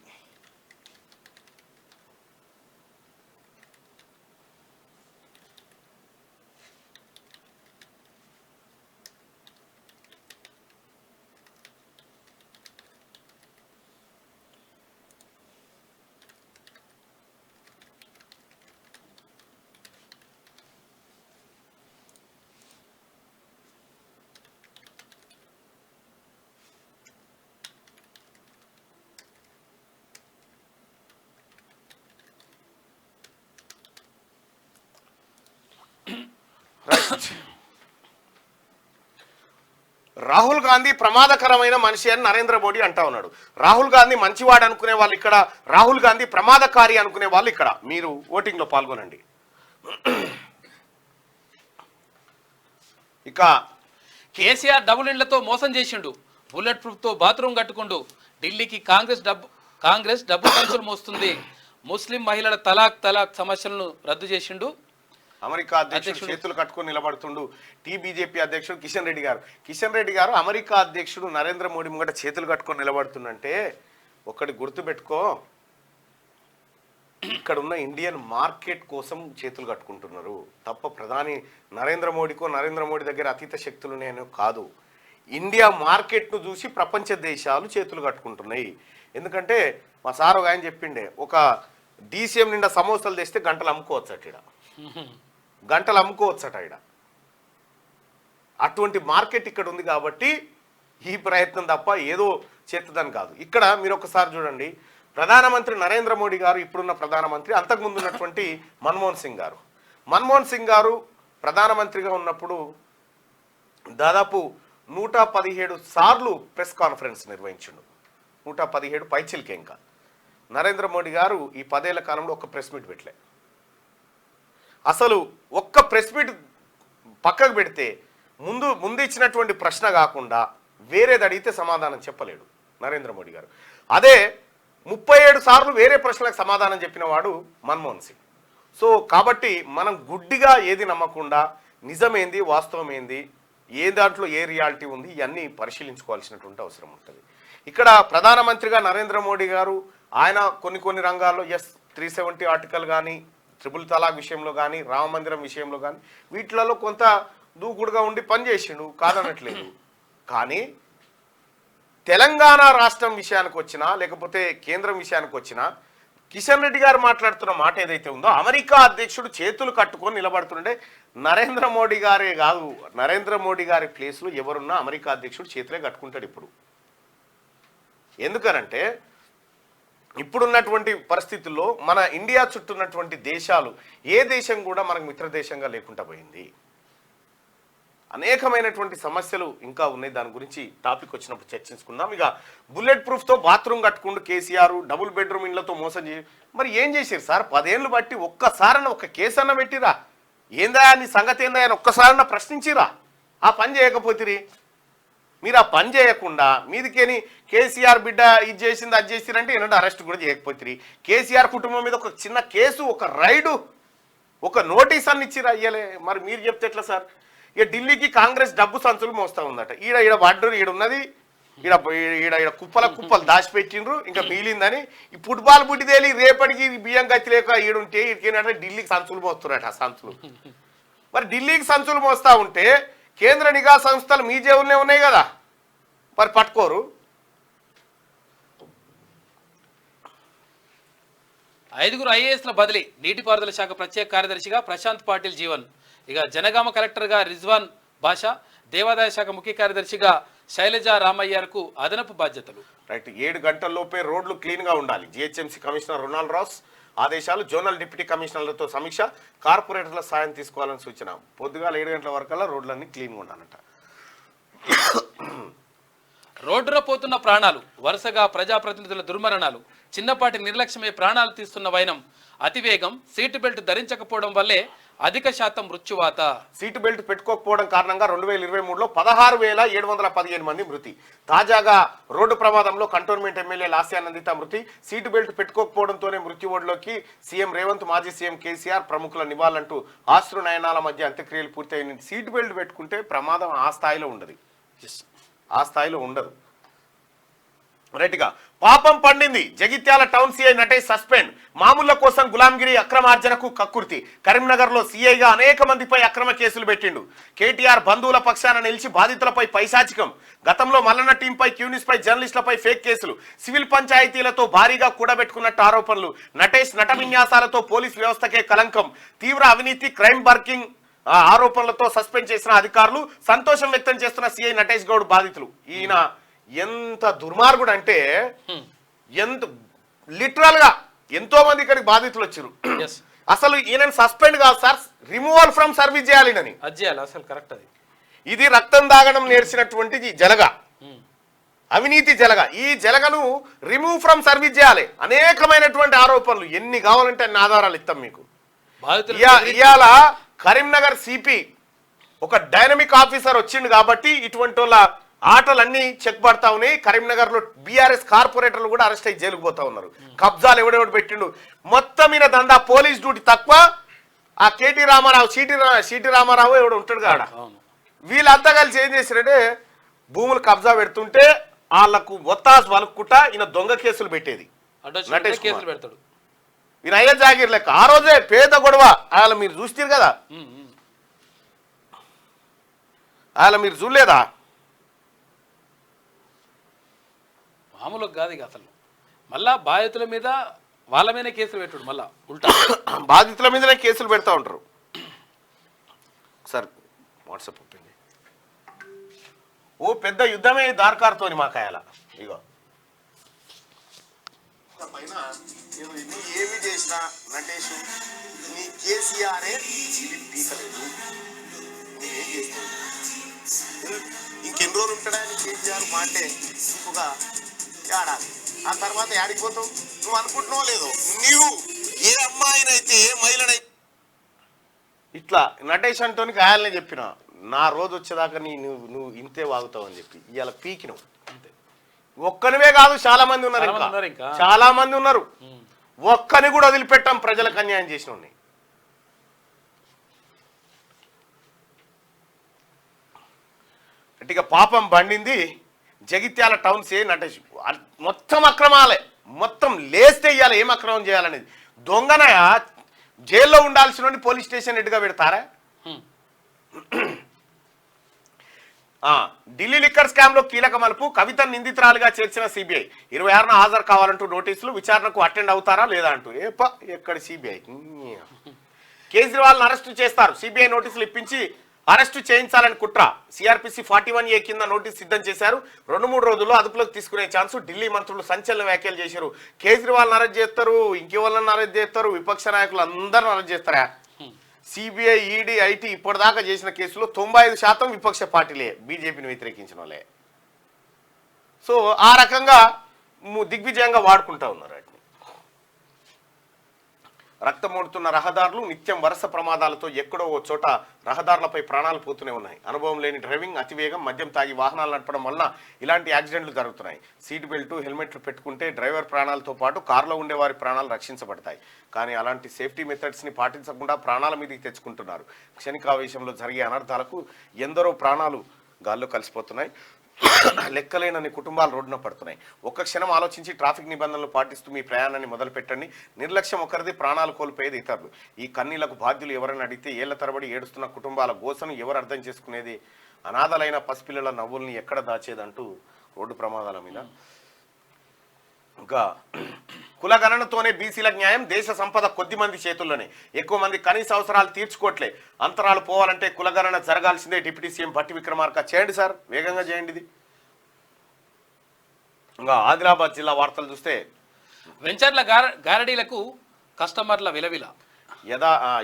రాహుల్ గాంధీ ప్రమాదకరమైన మనిషి అని నరేంద్ర మోడీ అంటా ఉన్నాడు. రాహుల్ గాంధీ మంచివాడు అనుకునే వాళ్ళు ఇక్కడ, రాహుల్ గాంధీ ప్రమాదకారి అనుకునే వాళ్ళు ఇక్కడ. మీరు ఓటింగ్ లో పాల్గొనండి. ఇక కేసీఆర్ డబుల్ ఇండ్లతో మోసం చేసిండు. బుల్లెట్ ప్రూఫ్ తో బాత్రూమ్ కట్టుకుండు. ఢిల్లీకి కాంగ్రెస్ డబ్బు ఖర్చులు మోస్తుంది. ముస్లిం మహిళల తలాక్ సమస్యలను రద్దు చేసిండు. అమెరికా అధ్యక్షుడు చేతులు కట్టుకొని నిలబడుతుండు. బీజేపీ అధ్యక్షుడు కిషన్ రెడ్డి గారు అమెరికా అధ్యక్షుడు నరేంద్ర మోడీ ముంగట చేతులు కట్టుకొని నిలబడుతుందంటే ఒకటి గుర్తుపెట్టుకో, ఇక్కడ ఉన్న ఇండియన్ మార్కెట్ కోసం చేతులు కట్టుకుంటున్నారు తప్ప ప్రధాని నరేంద్ర మోడీ దగ్గర అతీత శక్తులు నేను కాదు. ఇండియా మార్కెట్ను చూసి ప్రపంచ దేశాలు చేతులు కట్టుకుంటున్నాయి. ఎందుకంటే మా సార్ ఒక ఆయన చెప్పిండే, ఒక డీసీఎం నిండా సమోసాలు తెస్తే గంటలు అమ్ముకోవచ్చట. ఈడ అటువంటి మార్కెట్ ఇక్కడ ఉంది కాబట్టి ఈ ప్రయత్నం తప్ప ఏదో చేస్తుందని కాదు. ఇక్కడ మీరు ఒకసారి చూడండి, ప్రధానమంత్రి నరేంద్ర మోడీ గారు, ఇప్పుడున్న ప్రధానమంత్రి, అంతకుముందు ఉన్నటువంటి మన్మోహన్ సింగ్ గారు ప్రధానమంత్రిగా ఉన్నప్పుడు దాదాపు 117 సార్లు ప్రెస్ కాన్ఫరెన్స్ నిర్వహించిండు. 117 పైచిల్కే. ఇంకా నరేంద్ర మోడీ గారు ఈ 10 ఏళ్ల కాలంలో ఒక్క ప్రెస్ మీట్ పెట్టలే. అసలు ఒక్క ప్రెస్ మీట్ పక్కకు పెడితే ముందు ఇచ్చినటువంటి ప్రశ్న కాకుండా వేరేది అడిగితే సమాధానం చెప్పలేడు నరేంద్ర మోడీ గారు. అదే 37 సార్లు వేరే ప్రశ్నలకు సమాధానం చెప్పిన వాడు మన్మోహన్ సింగ్. సో కాబట్టి మనం గుడ్డిగా ఏది నమ్మకుండా నిజమేంది వాస్తవం ఏంది, ఏ దాంట్లో ఏ రియాలిటీ ఉంది, ఇవన్నీ పరిశీలించుకోవాల్సినటువంటి అవసరం ఉంటుంది. ఇక్కడ ప్రధానమంత్రిగా నరేంద్ర మోడీ గారు ఆయన కొన్ని రంగాల్లో 370 ఆర్టికల్ కానీ, ట్రిపుల్ తలాక్ విషయంలో కానీ, రామ మందిరం విషయంలో కానీ వీటిలలో కొంత దూకుడుగా ఉండి పనిచేసిండు, కాదనట్లేదు. కానీ తెలంగాణ రాష్ట్రం విషయానికి వచ్చినా లేకపోతే కేంద్రం విషయానికి వచ్చినా కిషన్ రెడ్డి గారు మాట్లాడుతున్న మాట ఏదైతే ఉందో, అమెరికా అధ్యక్షుడు చేతులు కట్టుకొని నిలబడుతుంటే నరేంద్ర మోడీ గారే కాదు, నరేంద్ర మోడీ గారి ప్లేస్లో ఎవరున్నా అమెరికా అధ్యక్షుడు చేతులే కట్టుకుంటాడు ఇప్పుడు. ఎందుకనంటే ఇప్పుడున్నటువంటి పరిస్థితుల్లో మన ఇండియా చుట్టూ ఉన్నటువంటి దేశాలు ఏ దేశం కూడా మనకు మిత్ర దేశంగా లేకుండా పోయింది. అనేకమైనటువంటి సమస్యలు ఇంకా ఉన్నాయి. దాని గురించి టాపిక్ వచ్చినప్పుడు చర్చించుకుందాం. ఇక బుల్లెట్ ప్రూఫ్తో బాత్రూమ్ కట్టుకుంటూ కేసీఆర్ డబుల్ బెడ్రూమ్ ఇళ్లతో మోసం చేసి మరి ఏం చేశారు సార్? 10 ఏళ్ళు బట్టి ఒక్కసారన్న ఒక కేసు అన్న పెట్టిరా? ఏందా నీ సంగతి ఏందా అని ఒక్కసారన్న ప్రశ్నించిరా? ఆ పని చేయకపోతే మీరు ఆ పని చేయకుండా మీదికేని కేసీఆర్ బిడ్డ ఇది చేసింది అది చేసిరంటే ఏంటంటే అరెస్ట్ కూడా చేయకపోతే కేసీఆర్ కుటుంబం మీద ఒక చిన్న కేసు, ఒక రైడు, ఒక నోటీస్ అన్ని ఇచ్చిరా అయ్యలే. మరి మీరు చెప్తే ఎట్లా సార్? ఇక ఢిల్లీకి కాంగ్రెస్ డబ్బు సంచులు మోస్తా ఉందట. ఈడ వడ్డు ఈడున్నది, ఈడ కుప్పలు దాచిపెట్టిండ్రు, ఇంకా మిగిలిందని ఈ ఫుట్బాల్ బుడ్డి తేలి రేపటికి బియ్యం గతి లేక ఈడుంటే ఈడికేంటంటే ఢిల్లీకి సంచులు మోస్తున్నారట. ఆ సంచులు మరి ఢిల్లీకి సంచులు మోస్తా ఉంటే కేంద్ర నిఘా సంస్థలు మీ జేబులనే ఉన్నాయి కదా, మరి పట్టుకోరు? ఐదుగురు ఐఏఎస్ల బదిలీ. నీటిపారుదల శాఖ ప్రత్యేక కార్యదర్శిగా ప్రశాంత్ పాటిల్ జీవన్. ఇక జనగామ కలెక్టర్గా రిజ్వాన్ బాషా, దేవాదాయ శాఖ ముఖ్య కార్యదర్శిగా శైలజ రామయ్యకు అదనపు బాధ్యతలు. రైట్, 7 గంటల్లోపే రోడ్లు క్లీన్గా ఉండాలి. జిహెచ్ఎంసీ కమిషనర్ రొనాల్డ్ రాస్ ఆదేశాలు. జోనల్ డిప్యూటీ కమిషనర్లతో సమీక్ష. కార్పొరేటర్ల సాయం తీసుకోవాలని సూచన. పొద్దుగాల 7 గంటల వరకల్లా రోడ్లన్నీ క్లీన్గా ఉండాలంట. రోడ్డున పోతున్న ప్రాణాలు, వరుసగా ప్రజాప్రతినిధుల దుర్మరణాలు, చిన్నపాటి నిర్లక్ష్యమే ప్రాణాలు తీస్తున్న వైనం. అతివేగం, సీటు బెల్ట్ ధరించకపోవడం వల్లే అధిక శాతం మృత్యువాత. సీటు బెల్ట్ పెట్టుకోకపోవడం కారణంగా 2023లో 16,715 మంది మృతి. తాజాగా రోడ్డు ప్రమాదంలో కంటోన్మెంట్ ఎమ్మెల్యే లాస్యానందిత మృతి. సీటు బెల్ట్ పెట్టుకోకపోవడంతోనే మృత్యు ఓడ్లోకి సీఎం రేవంత్, మాజీ సీఎం కేసీఆర్ ప్రముఖుల నివాళులంటూ ఆశ్రు నయనాల మధ్య అంత్యక్రియలు పూర్తయిన. సీటు బెల్ట్ పెట్టుకుంటే ప్రమాదం ఆ స్థాయిలో ఉండదు, ఆ స్థాయిలో ఉండదు. రైట్గా పాపం పండింది. Jagtial town CI Natesh suspend. మామూళ్ల కోసం గులాంగిరి అక్రమార్జనకు కక్కుర్తి. కరీంనగర్లో సీఐగా అనేక మందిపై అక్రమ కేసులు పెట్టిండు. కేటీఆర్ బంధువుల పక్షాన నిలిచి బాధితులపై పైశాచికం. గతంలో మల్లన్న టీంపై, క్యూనిస్ పై, జర్నలిస్టులపై ఫేక్ కేసులు. సివిల్ పంచాయతీలతో భారీగా కూడబెట్టుకున్నట్టు ఆరోపణలు. నటేష్ నట విన్యాసాలతో పోలీస్ వ్యవస్థకే కలంకం. తీవ్ర అవినీతి, క్రైమ్ బర్కింగ్ ఆరోపణలతో సస్పెండ్ చేసిన అధికారులు. సంతోషం వ్యక్తం చేస్తున్న సీఐ నటేష్ గౌడ్ బాధితులు. ఈయన ఎంత దుర్మార్గుడు అంటే, ఎంత లిటరల్ గా ఎంతో మంది ఇక్కడికి బాధితులు వచ్చారు. అసలు ఈయన సస్పెండ్ కాదు సార్, రిమూవల్ ఫ్రమ్ సర్వీస్ చేయాలి. అసలు కరెక్ట్. అది ఇది రక్తం దాగడం నేర్చినటువంటి జలగ, అవినీతి జలగ. ఈ జలగను రిమూవ్ ఫ్రమ్ సర్వీస్ చేయాలి. అనేకమైనటువంటి ఆరోపణలు, ఎన్ని కావాలంటే అన్ని ఆధారాలు ఇస్తాం మీకు. ఇవాళ కరీంనగర్ సిపి ఒక డైనమిక్ ఆఫీసర్ వచ్చిండు కాబట్టి ఇటువంటి వాళ్ళ ఆటలన్నీ చెక్ పడతా ఉన్నాయి. కరీంనగర్ లో బీఆర్ఎస్ కార్పొరేటర్లు కూడా అరెస్ట్ అయ్యి జైలుకు పోతా ఉన్నారు. కబ్జాలు ఎవడెవడు పెట్టిండు. మొత్తం మీద దందా పోలీస్ డ్యూటీ తక్కువ. ఆ కేటీ రామారావు, సిటీ రామారావు ఎవడు ఉంటాడు కాడ, వీళ్ళంతా కలిసి ఏం చేశారంటే భూములు కబ్జా పెడుతుంటే వాళ్ళకు ఒత్తాసు వలుక్కుంటా ఈయన దొంగ కేసులు పెట్టేది. నటేష్ కేసులు పెడతాడు. ఈయన అయ్యే జాగిర్ లెక్క. ఆ రోజే పేద గొడవ ఆయన మీరు చూస్తారు కదా, ఆయన మీరు చూడలేదా? మామూలుగా కాదు ఇక అసలు. మళ్ళా బాధితుల మీద వాళ్ళ మీదనే కేసులు పెట్టుడు. మళ్ళా ఉల్టా బాధితుల మీదనే కేసులు పెడతా ఉంటారు. Sir WhatsApp ఒప్పింది. ఓ పెద్ద యుద్ధమే దార్కార్తోని మాకాయాల. ఇగో పైన ఏమి చేసినా నటేష్ నీ కేసీఆరే పీకలేదు. నేనేం చేస్తాను, ఇంకెన్ని రోజులు ఉంటాడా కేసీఆర్ మాటే ఇంకొక ఏడాది. ఆ తర్వాత ఏడిపోతావు నువ్వు అనుకుంటున్నావు లేదో. నువ్వు ఏ అమ్మాయినైతే ఏ మహిళనైతే ఇట్లా నటేష్ అంటోని గాయాలనే చెప్పిన, నా రోజు వచ్చేదాకా నువ్వు ఇంతే వాగుతావు అని చెప్పి ఇవాళ పీకినవు. ఒక్కనివే కాదు, చాలా మంది ఉన్నారు, ఇంకా చాలా మంది ఉన్నారు. ఒక్కని కూడా వదిలిపెట్టాం ప్రజలకు అన్యాయం చేసిన. అంటే పాపం బండింది. జగిత్యాల టౌన్ సే నటేష్ మొత్తం అక్రమాలే, మొత్తం లేస్తే ఇవ్వాలి. ఏం అక్రమం చేయాలనేది దొంగనయ జైల్లో ఉండాల్సిన పోలీస్ స్టేషన్ ఎటుగా పెడతారా? ఢిల్లీ లిక్కర్ స్కామ్ లో కీలక మలుపు. కవిత నిందితురాలుగా చేర్చిన సిబిఐ 26న హాజరు కావాలంటూ నోటీసులు. విచారణకు అటెండ్ అవుతారా లేదా అంటూ. ఎక్కడి సిబిఐ? కేజ్రీవాల్ని అరెస్టు చేస్తారు. సిబిఐ నోటీసులు ఇప్పించి అరెస్టు చేయించాలని కుట్ర. సిఆర్పిసి 41A కింద నోటీసు సిద్ధం చేశారు. 2-3 రోజుల్లో అదుపులోకి తీసుకునే ఛాన్సు. ఢిల్లీ మంత్రులు సంచలన వ్యాఖ్యలు చేశారు. కేజ్రీవాల్ని అరెస్ట్ చేస్తారు, ఇంకెవరిని అరెస్ట్ చేస్తారు, విపక్ష నాయకులు అందరిని అరెస్ట్ చేస్తారా? సిబిఐ, ఈడీ, ఐటీ ఇప్పటిదాకా చేసిన కేసులో 95% విపక్ష పార్టీలే, బీజేపీని వ్యతిరేకించిన వాళ్ళే. సో ఆ రకంగా దిగ్విజయంగా వాడుకుంటా ఉన్నారు. వాటిని రక్తమోడుతున్న రహదారులు, నిత్యం వరుస ప్రమాదాలతో ఎక్కడో ఓ చోట రహదారులపై ప్రాణాలు పోతూనే ఉన్నాయి. అనుభవం లేని డ్రైవింగ్, అతివేగం, మద్యం తాగి వాహనాలు నడపడం వలన ఇలాంటి యాక్సిడెంట్లు జరుగుతున్నాయి. సీట్ బెల్ట్, హెల్మెట్లు పెట్టుకుంటే డ్రైవర్ ప్రాణాలతో పాటు కారులో ఉండే వారి ప్రాణాలు రక్షించబడతాయి. కానీ అలాంటి సేఫ్టీ మెథడ్స్ని పాటించకుండా ప్రాణాల మీదకి తెచ్చుకుంటున్నారు. క్షణికావేశంలో జరిగే అనర్థాలకు ఎందరో ప్రాణాలు గాల్లో కలిసిపోతున్నాయి. లెక్కలేనన్ని కుటుంబాలు రోడ్డున పడుతున్నాయి. ఒక్క క్షణం ఆలోచించి ట్రాఫిక్ నిబంధనలు పాటిస్తూ మీ ప్రయాణాన్ని మొదలు పెట్టండి. నిర్లక్ష్యం ఒకరిది, ప్రాణాలు కోల్పోయేది ఇతరులు. ఈ కన్నీళ్లకు బాధ్యులు ఎవరైనా అడిగితే ఏళ్ల తరబడి ఏడుస్తున్న కుటుంబాల గోసను ఎవరు అర్థం చేసుకునేది? అనాథలైన పసిపిల్లల నవ్వుల్ని ఎక్కడ దాచేదంటూ రోడ్డు ప్రమాదాల మీద ఇంకా కులగణనతోనే బీసీలకు న్యాయం, దేశ సంపద కొద్ది మంది చేతుల్లోనే, ఎక్కువ మంది కనీస అవసరాలు తీర్చుకోవట్లే, అంతరాలు పోవాలంటే కులగణన జరగాల్సిందే. Deputy CM Bhatti Vikramarka. చేయండి సార్, వేగంగా చేయండి ఇది. ఇంకా ఆదిలాబాద్ జిల్లా వార్తలు చూస్తే వెంచర్ల గారడీలకు కస్టమర్ల విలవిల.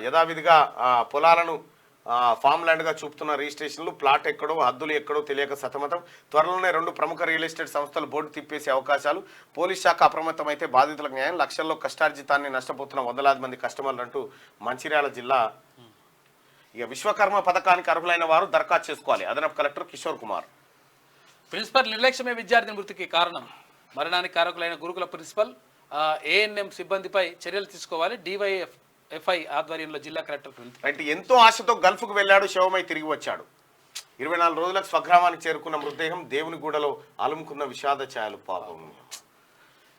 యథావిధిగా పొలాలను ఫామ్ ల్యాండ్గా చూపుతున్న రిజిస్ట్రేషన్లు, ప్లాట్ ఎక్కడో హద్దులు ఎక్కడో తెలియక సతమతం. త్వరలోనే 2 ప్రముఖ రియల్ ఎస్టేట్ సంస్థలు బోర్డు తిప్పేసే అవకాశాలు. పోలీస్ శాఖ అప్రమత్తమైతే బాధితులకు న్యాయం. లక్షల్లో కష్టార్జితాన్ని నష్టపోతున్న వందలాది మంది కస్టమర్లు అంటూ మంచిర్యాల జిల్లా. ఇక విశ్వకర్మ పథకానికి అర్హులైన వారు దరఖాస్తు చేసుకోవాలి. అదనపు కలెక్టర్ కిషోర్ కుమార్. ప్రిన్సిపల్ నిర్లక్ష్యమే విద్యార్థి మృతికి కారణం. మరణానికి కారకులైన గురుకుల ప్రిన్సిపల్ ఏఎన్ఎం సిబ్బందిపై చర్యలు తీసుకోవాలి. డివైఎఫ్ఐ ఆధ్వర్యంలో జిల్లా కలెక్టర్. అంటే ఎంతో ఆశతో గల్ఫ్కు వెళ్ళాడు, శవమై తిరిగి వచ్చాడు. 24 రోజులకు స్వగ్రామానికి చేరుకున్న మృతదేహం దేవునిగూడలో అలుముకున్న విషాద ఛాయలు. పాపం.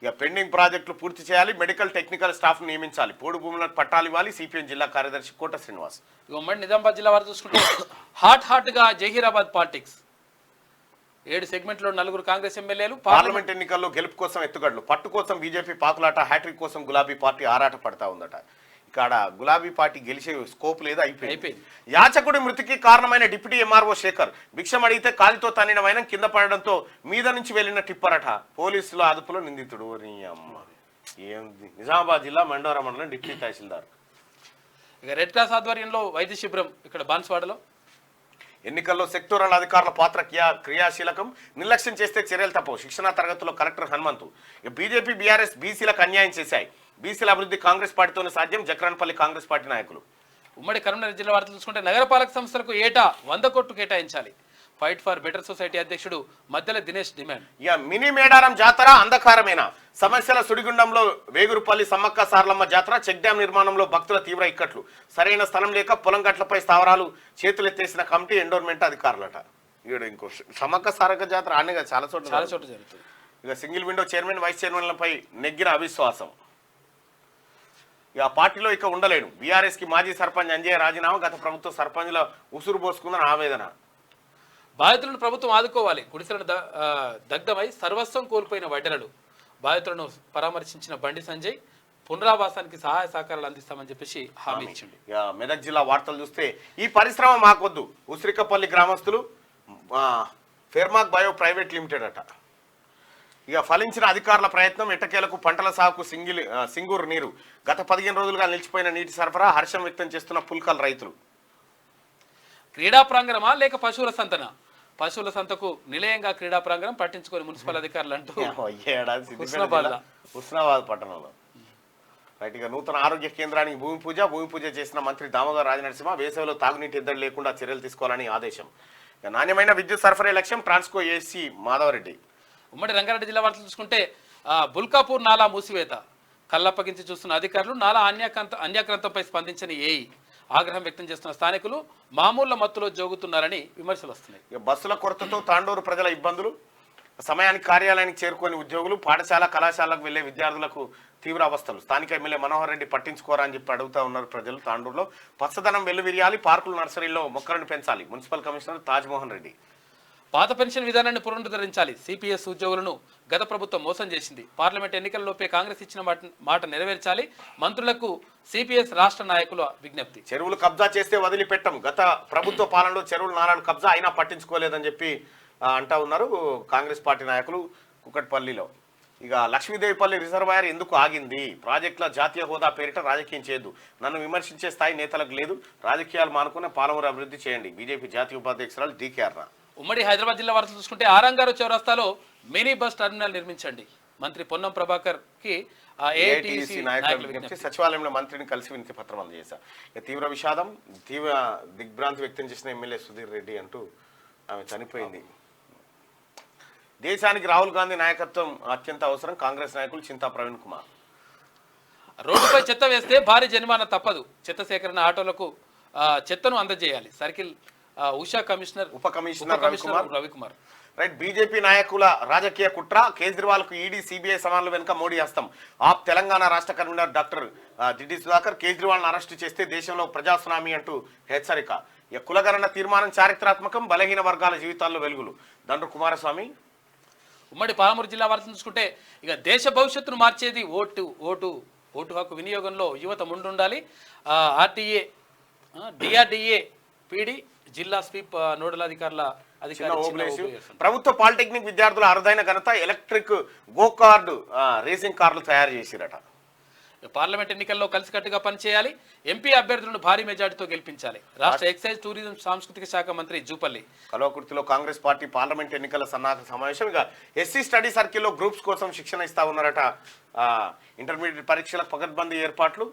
ఇక పెండింగ్ ప్రాజెక్టులు పూర్తి చేయాలి. మెడికల్ టెక్నికల్ స్టాఫ్ నియమించాలి. పోడు భూములకు పట్టాలు ఇవ్వాలి. సిపిఎం జిల్లా కార్యదర్శి కోట శ్రీనివాస్. ఉమ్మడి నిజామాబాద్ జిల్లా వారు చూసుకుంటే హాట్ గా జహీరాబాద్ పాలిటిక్స్. 7 సెగ్మెంట్లో 4 కాంగ్రెస్ ఎమ్మెల్యేలు. పార్లమెంట్ ఎన్నికల్లో గెలుపు కోసం ఎత్తుగడలు, పట్టు కోసం బీజేపీ పాకులాట, హ్యాట్రిక్ కోసం గులాబీ పార్టీ ఆరాట పడతా ఉందట. ఇక్కడ గులాబీ పార్టీ గెలిచే స్కోప్ లేదు, అయిపోయింది. యాచకుడి మృతికి కారణమైన డిప్యూటీ ఎంఆర్ఓ శేఖర్ భిక్షం అడిగితే కాలితో తన్నిన వైనం కింద పడడంతో మీద నుంచి వెళ్లిన టిప్పరట. పోలీసుల అదుపులో నిందితుడు. ఏంది? నిజామాబాద్ జిల్లా మండోరా మండలం డిప్యూటీ తహసీల్దార్. ఇక రెడ్ క్రాస్ ఆధ్వర్యంలో వైద్య శిబిరం ఇక్కడ బాన్స్వాడలో. ఎన్నికల్లో సెక్టోరల్ అధికారుల పాత్ర క్రియాశీలకం, నిర్లక్ష్యం చేస్తే చర్యలు తప్పవు. శిక్షణా తరగతుల్లో కలెక్టర్ హనుమంతు. ఇక బీజేపీ బీఆర్ఎస్ బీసీలకు అన్యాయం చేశాయి. బీసీల అభివృద్ధి కాంగ్రెస్ పార్టీతోనే సాధ్యం. జక్రాన్పల్లి కాంగ్రెస్ పార్టీ నాయకులు. ఉమ్మడి కరీంనగర్ జిల్లా వార్తలు చూసుకుంటే నగరపాలక సంస్థలకు ఏటా 100 కోట్లు కేటాయించాలి. ఫైట్ ఫర్ బెటర్ సొసైటీ అధ్యక్షుడు మద్దెల దినేష్ డిమాండ్. ఇక మినీ మేడారం జాతర అంధకారమేనా? సమస్యల సుడిగుండంలో వేగురుపల్లి సమ్మక్క సారలమ్మ జాతర. చెక్ డ్యాం నిర్మాణంలో భక్తుల తీవ్ర ఇక్కట్లు. సరైన స్థలం లేక పొలం గట్లపై స్థావరాలు చేతులెత్తేసిన కమిటీ ఎండోర్మెంట్ అధికారులట. ఈడు ఇంకో సమ్మక్క సారక్క జాతర ఆనే చాలా చోట్ల జరుగుతుంది. ఇక సింగిల్ విండో చైర్మన్ వైస్ చైర్మన్లపై నెగ్గిన అవిశ్వాసం. ఇక పార్టీలో ఇక ఉండలేడు. బీఆర్ఎస్ కి మాజీ సర్పంచ్ అంజయ్య రాజీనామా. గత ప్రభుత్వ సర్పంచ్ల ఉసురు పోసుకుందని ఆవేదన. బాధితులను ప్రభుత్వం ఆదుకోవాలి. గుడిసెలను దగ్ధమై సర్వస్వం కోల్పోయిన వడ్డెరలు. బాధితులను పరామర్శించిన బండి సంజయ్ పునరావాసానికి సహాయ సహకారాలు అందిస్తామని చెప్పేసి హామీ ఇచ్చింది. మెదక్ జిల్లా వార్తలు చూస్తే ఈ పరిశ్రమ మాకొద్దు. ఉసిరికపల్లి గ్రామస్తులు ఫెర్మాక్ బయో ప్రైవేట్ లిమిటెడ్ అట. ఇక ఫలించిన అధికారుల ప్రయత్నం. ఎట్టకేలకు పంటల సాగుకు సింగూరు నీరు. గత 15 రోజులుగా నిలిచిపోయిన నీటి సరఫరా. హర్షం వ్యక్తం చేస్తున్న పుల్కల్ రైతులు. క్రీడా ప్రాంగణమా లేక పశువుల సంతనా? పశువుల సంతకు నిలయంగా క్రీడా ప్రాంగణం పట్టించుకొని మున్సిపల్ అధికారులు అంటూ హుస్నాబాద్ పట్టణంలో. రైట్. ఇక నూతన ఆరోగ్య కేంద్రానికి భూమి పూజ చేసిన మంత్రి దామోదర్ రాజనరసింహ. వేసవిలో తాగునీటి ఎద్దడి లేకుండా చర్యలు తీసుకోవాలని ఆదేశం. ఇక నాణ్యమైన విద్యుత్ సరఫరా లక్ష్యం. ట్రాన్స్కో ఏసీ మాధవరెడ్డి. ఉమ్మడి రంగారెడ్డి జిల్లా వార్తలు చూసుకుంటే బుల్కాపూర్ నాలా మూసివేత. కళ్ళప్పగించి చూస్తున్న అధికారులు. నాలా అన్యాక్రాంతంపై స్పందించని ఏఈ. ఆగ్రహం వ్యక్తం చేస్తున్న స్థానికులు. మామూళ్ల మత్తులో జోగుతున్నారని విమర్శలు వస్తున్నాయి. ఇక బస్సుల కొరతతో తాండూరు ప్రజల ఇబ్బందులు. సమయానికి కార్యాలయానికి చేరుకొని ఉద్యోగులు. పాఠశాల కళాశాలకు వెళ్లే విద్యార్థులకు తీవ్ర అవస్థలు. స్థానిక ఎమ్మెల్యే మనోహర్ రెడ్డి పట్టించుకోరా అని చెప్పి అడుగుతా ఉన్నారు ప్రజలు. తాండూరులో పచ్చదనం వెల్లువిరియాలి. పార్కులు నర్సరీల్లో మొక్కలను పెంచాలి. Municipal commissioner Tajmohan Reddy. పాత పెన్షన్ విధానాన్ని పునరుద్ధరించాలి. సిపిఎస్ ఉద్యోగులను గత ప్రభుత్వం మోసం చేసింది. పార్లమెంట్ ఎన్నికల్లోపే కాంగ్రెస్ ఇచ్చిన మాట నెరవేర్చాలి. మంత్రులకు సిపిఎస్ రాష్ట్ర నాయకుల విజ్ఞప్తి. చెరువులు కబ్జా చేస్తే వదిలిపెట్టం. గత ప్రభుత్వ పాలనలో చెరువులు నారాలు కబ్జా అయినా పట్టించుకోలేదని చెప్పి అంటా ఉన్నారు కాంగ్రెస్ పార్టీ నాయకులు కుకట్పల్లిలో. ఇక లక్ష్మీదేవిపల్లి రిజర్వాయర్ ఎందుకు ఆగింది? ప్రాజెక్టుల జాతీయ హోదా పేరిట రాజకీయం చేయొద్దు. నన్ను విమర్శించే స్థాయి నేతలకు లేదు. రాజకీయాలు మానుకునే పాలమూరు అభివృద్ధి చేయండి. బీజేపీ జాతీయ ఉపాధ్యక్షురాలు డీకే అర్ణ. ఉమ్మడి హైదరాబాద్ జిల్లా వార్తలు చూసుకుంటే ఆరంగారు చౌరస్తాలో మినీ బస్ టర్మినల్ నిర్మించండి. మంత్రి పొన్నం ప్రభాకర్ కి ఏఐటీసీ నాయకులు విజ్ఞప్తి. సచివాలయంలో మంత్రిని కలిసి వినతి పత్రం అందజేశారు. తీవ్ర విషాదం, తీవ్ర దిగ్భ్రాంతి వ్యక్తం చేసిన ఎమ్మెల్యే సుధీర్ రెడ్డి అంటూ ఆమె చనిపోయింది. దేశానికి రాహుల్ గాంధీ నాయకత్వం అత్యంత అవసరం. కాంగ్రెస్ నాయకులు చింతా ప్రవీణ్ కుమార్. రోడ్డుపై చెత్త వేస్తే భారీ జరిమానా తప్పదు. చెత్త సేకరణ ఆటోలకు చెత్తను అందజేయాలి. సర్కిల్ ఉషా కమిషనర్ ఉప కమిషనర్ రవికుమార్. రైట్. బీజేపీ నాయకుల రాజకీయ కుట్ర. కేజ్రీవాల్ కు ఈడీ సిబిఐ సమానుల వెనుక మోడీ హస్తం. ఆప్ తెలంగాణ రాష్ట్ర convener doctor G D Sudhakar Kejriwal arrest చేస్తే దేశంలో ప్రజాసునామీ అంటూ హెచ్చరిక. కులగణన తీర్మానం చారిత్రాత్మకం. బలహీన వర్గాల జీవితాల్లో వెలుగులు. దండ్రు కుమారస్వామి. ఉమ్మడి పాలమూరు జిల్లా వార్తలు చూసుకుంటే ఇక దేశ భవిష్యత్తును మార్చేది ఓటు హక్కు వినియోగంలో యువత ముందుండాలి. ఆర్టీఏ డిఆర్డీఏ పీడి జిల్లా స్వీప్ నోడల్ అధికారుల ప్రభుత్వ పాలిటెక్నిక్ విద్యార్థుల అరుదైన ఘనత ఎలక్ట్రిక్ గో కార్డు రేసింగ్ కార్లు తయారు చేసిరట. పార్లమెంట్ ఎన్నికల్లో కలిసికట్టుగా పనిచేయాలి. ఎంపీ అభ్యర్థులను భారీ మెజార్టీతో గెలిపించాలి. రాష్ట్ర ఎక్సైజ్ టూరిజం సాంస్కృతిక శాఖ మంత్రి జూపల్లి కల్వకుర్తిలో కాంగ్రెస్ పార్టీ పార్లమెంట్ ఎన్నికల సన్నాహక సమావేశం. ఇక ఎస్సీ స్టడీ సర్కిల్లో గ్రూప్స్ కోసం శిక్షణ ఇస్తా ఉన్నారట. ఇంటర్మీడియట్ పరీక్షల పకడ్బందీ ఏర్పాట్లు.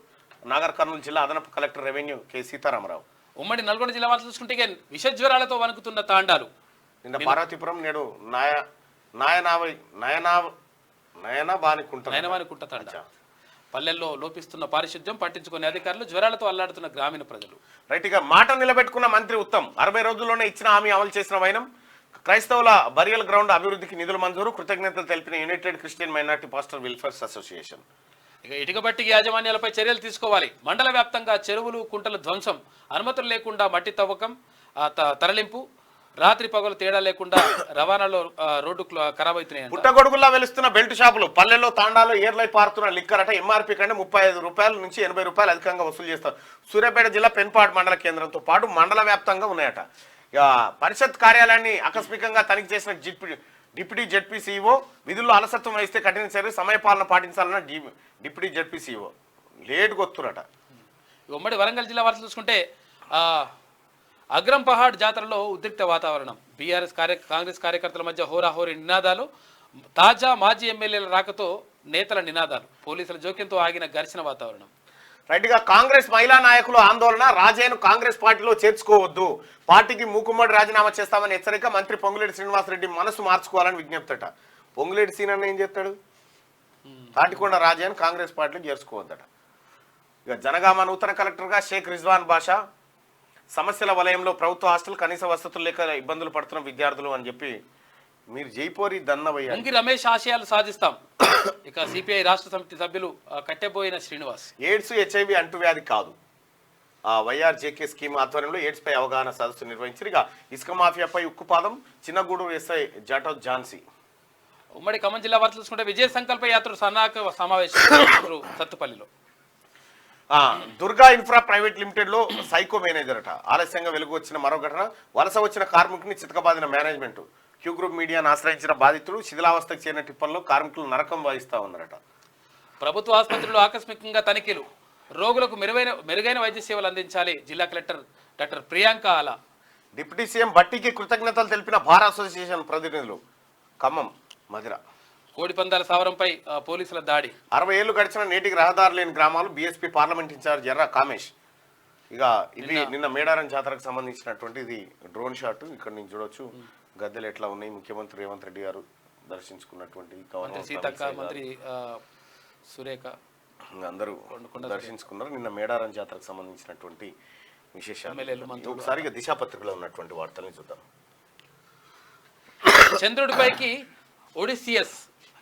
నాగర్ కర్నూలు జిల్లా అదనపు కలెక్టర్ రెవెన్యూ కె సీతారామరావు. ఉమ్మడి నల్గొండ జిల్లా వార్తలు చూసుకుంటే విష జ్వరాలతో వణుకుతున్న తాండాలు. నిన్న పార్వతీపురం నేడు నయనవానికుంట తాండా. పల్లెల్లో లోపిస్తున్న పారిశుద్ధ్యం పట్టించుకునే అధికారులు, జ్వరాలతో అల్లాడుతున్న గ్రామీణ ప్రజలు. రైట్ గా మాట నిలబెట్టుకున్న మంత్రి ఉత్తమ్ 60 రోజుల్లోనే ఇచ్చిన హామీ అమలు చేసిన వైనం. క్రైస్తవుల బరియల్ గ్రౌండ్ అభివృద్ధికి నిధులు మంజూరు. కృతజ్ఞతలు తెలిపిన United Christian minority pastor welfare association. ఇక ఇటుకబట్టి యాజమాన్యాలపై చర్యలు తీసుకోవాలి. మండల వ్యాప్తంగా చెరువులు కుంటల ధ్వంసం, అనుమతులు లేకుండా మట్టి తవ్వకం, తరలింపు, రాత్రి పగలు తేడా లేకుండా రవాణాలో రోడ్డు ఖరాబ్ అవుతున్నాయి. పుట్టగొడుగుల్లా వెలుస్తున్న బెల్ట్ షాపులు. పల్లెల్లో తాండాలో ఏర్లై పారుతున్న లిక్కర్ అట. ఎంఆర్పీ కంటే 35 రూపాయల నుంచి 80 రూపాయలు అధికంగా వసూలు చేస్తారు. సూర్యాపేట జిల్లా పెన్పాడు మండల కేంద్రంతో పాటు మండల వ్యాప్తంగా ఉన్నాయట. పరిషత్ కార్యాలయాన్ని ఆకస్మికంగా తనిఖీ చేసిన డిప్యూటీ జెడ్పీ సీఈఓ. విధుల్లో అలసత్వం వహిస్తే కఠిన చర్య, సమయపాలన పాటించాలన్న డిప్యూటీ జెడ్పీ సీఈఓ. లేటు గొత్తురట. ఉమ్మడి వరంగల్ జిల్లా వార్తలు చూసుకుంటే అగ్రం పహాడ్ జాతరలో ఉద్రిక్త వాతావరణం. బీఆర్ఎస్ కాంగ్రెస్ కార్యకర్తల మధ్య హోరాహోరీ నినాదాలు. తాజా మాజీ ఎమ్మెల్యేల రాకతో నేతల నినాదాలు. పోలీసుల జోక్యంతో ఆగిన ఘర్షణ వాతావరణం. రైట్ గా కాంగ్రెస్ మహిళా నాయకులు ఆందోళన. రాజయ్యను కాంగ్రెస్ పార్టీలో చేర్చుకోవద్దు, పార్టీకి మూకుమ్మడి రాజీనామా చేస్తామని హెచ్చరిక. మంత్రి పొంగులేటి శ్రీనివాసరెడ్డి మనసు మార్చుకోవాలని విజ్ఞప్తట. పొంగులేటి సీనన్న ఏం చెప్తాడు? తాటికొండ రాజయ్యను కాంగ్రెస్ పార్టీలో చేర్చుకోవద్దట. ఇక జనగామ నూతన కలెక్టర్గా షేక్ రిజ్వాన్ బాషా. సమస్యల వలయంలో ప్రభుత్వ హాస్టల్ కనీస వసతులు లేక ఇబ్బందులు పడుతున్న విద్యార్థులు అని చెప్పి మీరు జైపోరి దన్నవయ్య. అంగి రమేష్ ఆశయాలు సాధిస్తాం. ఇక సిపిఐ రాష్ట్ర సమితి సభ్యులు కట్టెబోయిన శ్రీనివాస్. ఎయిడ్స్ హెచ్ఐవి అంటువ్యాధి కాదు. వైఆర్జేకే స్కీమ్ ఆధ్వర్యంలో ఎయిడ్స్ పై అవగాహన సదస్సు నిర్వహించారు. ఇక ఇసుక మాఫియాపై ఉక్కుపాదం. చిన్నగూడూరు ఎస్ఐ జాటో ఝాన్సీ. ఉమ్మడి ఖమ్మం జిల్లా వార్తలు చూసుకుంటే విజయ సంకల్ప యాత్ర సన్నాహక సమావేశం సత్తుపల్లిలో. దుర్గా ఇన్ఫ్రా ప్రైవేట్ లిమిటెడ్ లో సైకో మేనేజర్ అట. ఆలస్యంగా వెలుగు వచ్చిన మరో ఘటన. వలస వచ్చిన కార్మికుని చితకబాదిన మేనేజ్మెంట్. క్యూ గ్రూప్ మీడియాను ఆశ్రయించిన బాధితుడు. శిథిలావస్థకు చేరిన టిప్పల్లో కార్మికులు నరకం వహిస్తా ఉన్నారట. ప్రభుత్వ ఆసుపత్రులు ఆకస్మికంగా తనిఖీలు. రోగులకు మెరుగైన వైద్య సేవలు అందించాలి. జిల్లా కలెక్టర్ డాక్టర్ ప్రియాంక ఆలా. డిప్యూటీ సీఎం భట్టికి కృతజ్ఞతలు తెలిపిన బార్ అసోసియేషన్ ప్రతినిధులు. ఖమ్మం మధిర. కోడి పందాల సావరంపై పోలీసుల దాడి. 60 ఏళ్లు గడిచిన నేటికి రహదారు లేని గ్రామాలు. బీఎస్పీ పార్లమెంట్ ఇన్ఛార్జ్ ఎర్ర కామేష్. ఇక ఇది నిన్న మేడారం జాతరకు సంబంధించినటువంటి ఇది డ్రోన్ షాట్. ఇక్కడ నుంచి చూడొచ్చు గద్దెలు ఎట్లా ఉన్నాయి. ముఖ్యమంత్రి రేవంత్ రెడ్డి గారు దర్శించుకున్నటువంటి సీతక్క, మంత్రి సురేఖ అందరూ దర్శించుకున్నారు. నిన్న మేడారం జాతరకు సంబంధించినటువంటి విశేషాలు ఒకసారిగా దిశాపత్రికలో ఉన్నటువంటి వార్తల్ని చూద్దాం. చంద్రుడిపైకి ఒడిసియస్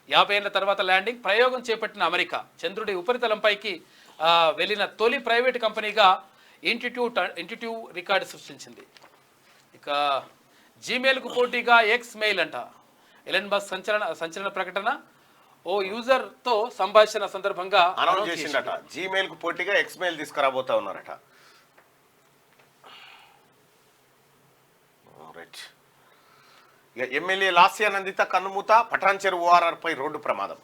50 ఏళ్ల తర్వాత ల్యాండింగ్. ప్రయోగం చేపట్టిన అమెరికా. చంద్రుడి ఉపరితలంపైకి వెళ్ళిన తొలి ప్రైవేట్ కంపెనీగా ఇంటిట్యూ రికార్డు సృష్టించింది. ఇక జీమెయిల్కు పోటీగా ఎక్స్ మెయిల్ అంట. ఎలన్ మస్క్ సంచలన ప్రకటన. ఓ యూజర్తో సంభాషణ సందర్భంగా అనౌన్స్ చేసిందట. జీమెయిల్కు పోటీగా ఎక్స్ మెయిల్ తీసుకురాబోతా ఉన్నారట. ఇక ఎమ్మెల్యే లాస్యానందిత కన్నుమూత. పటాన్చెరు ఓఆర్ఆర్ పై రోడ్డు ప్రమాదం.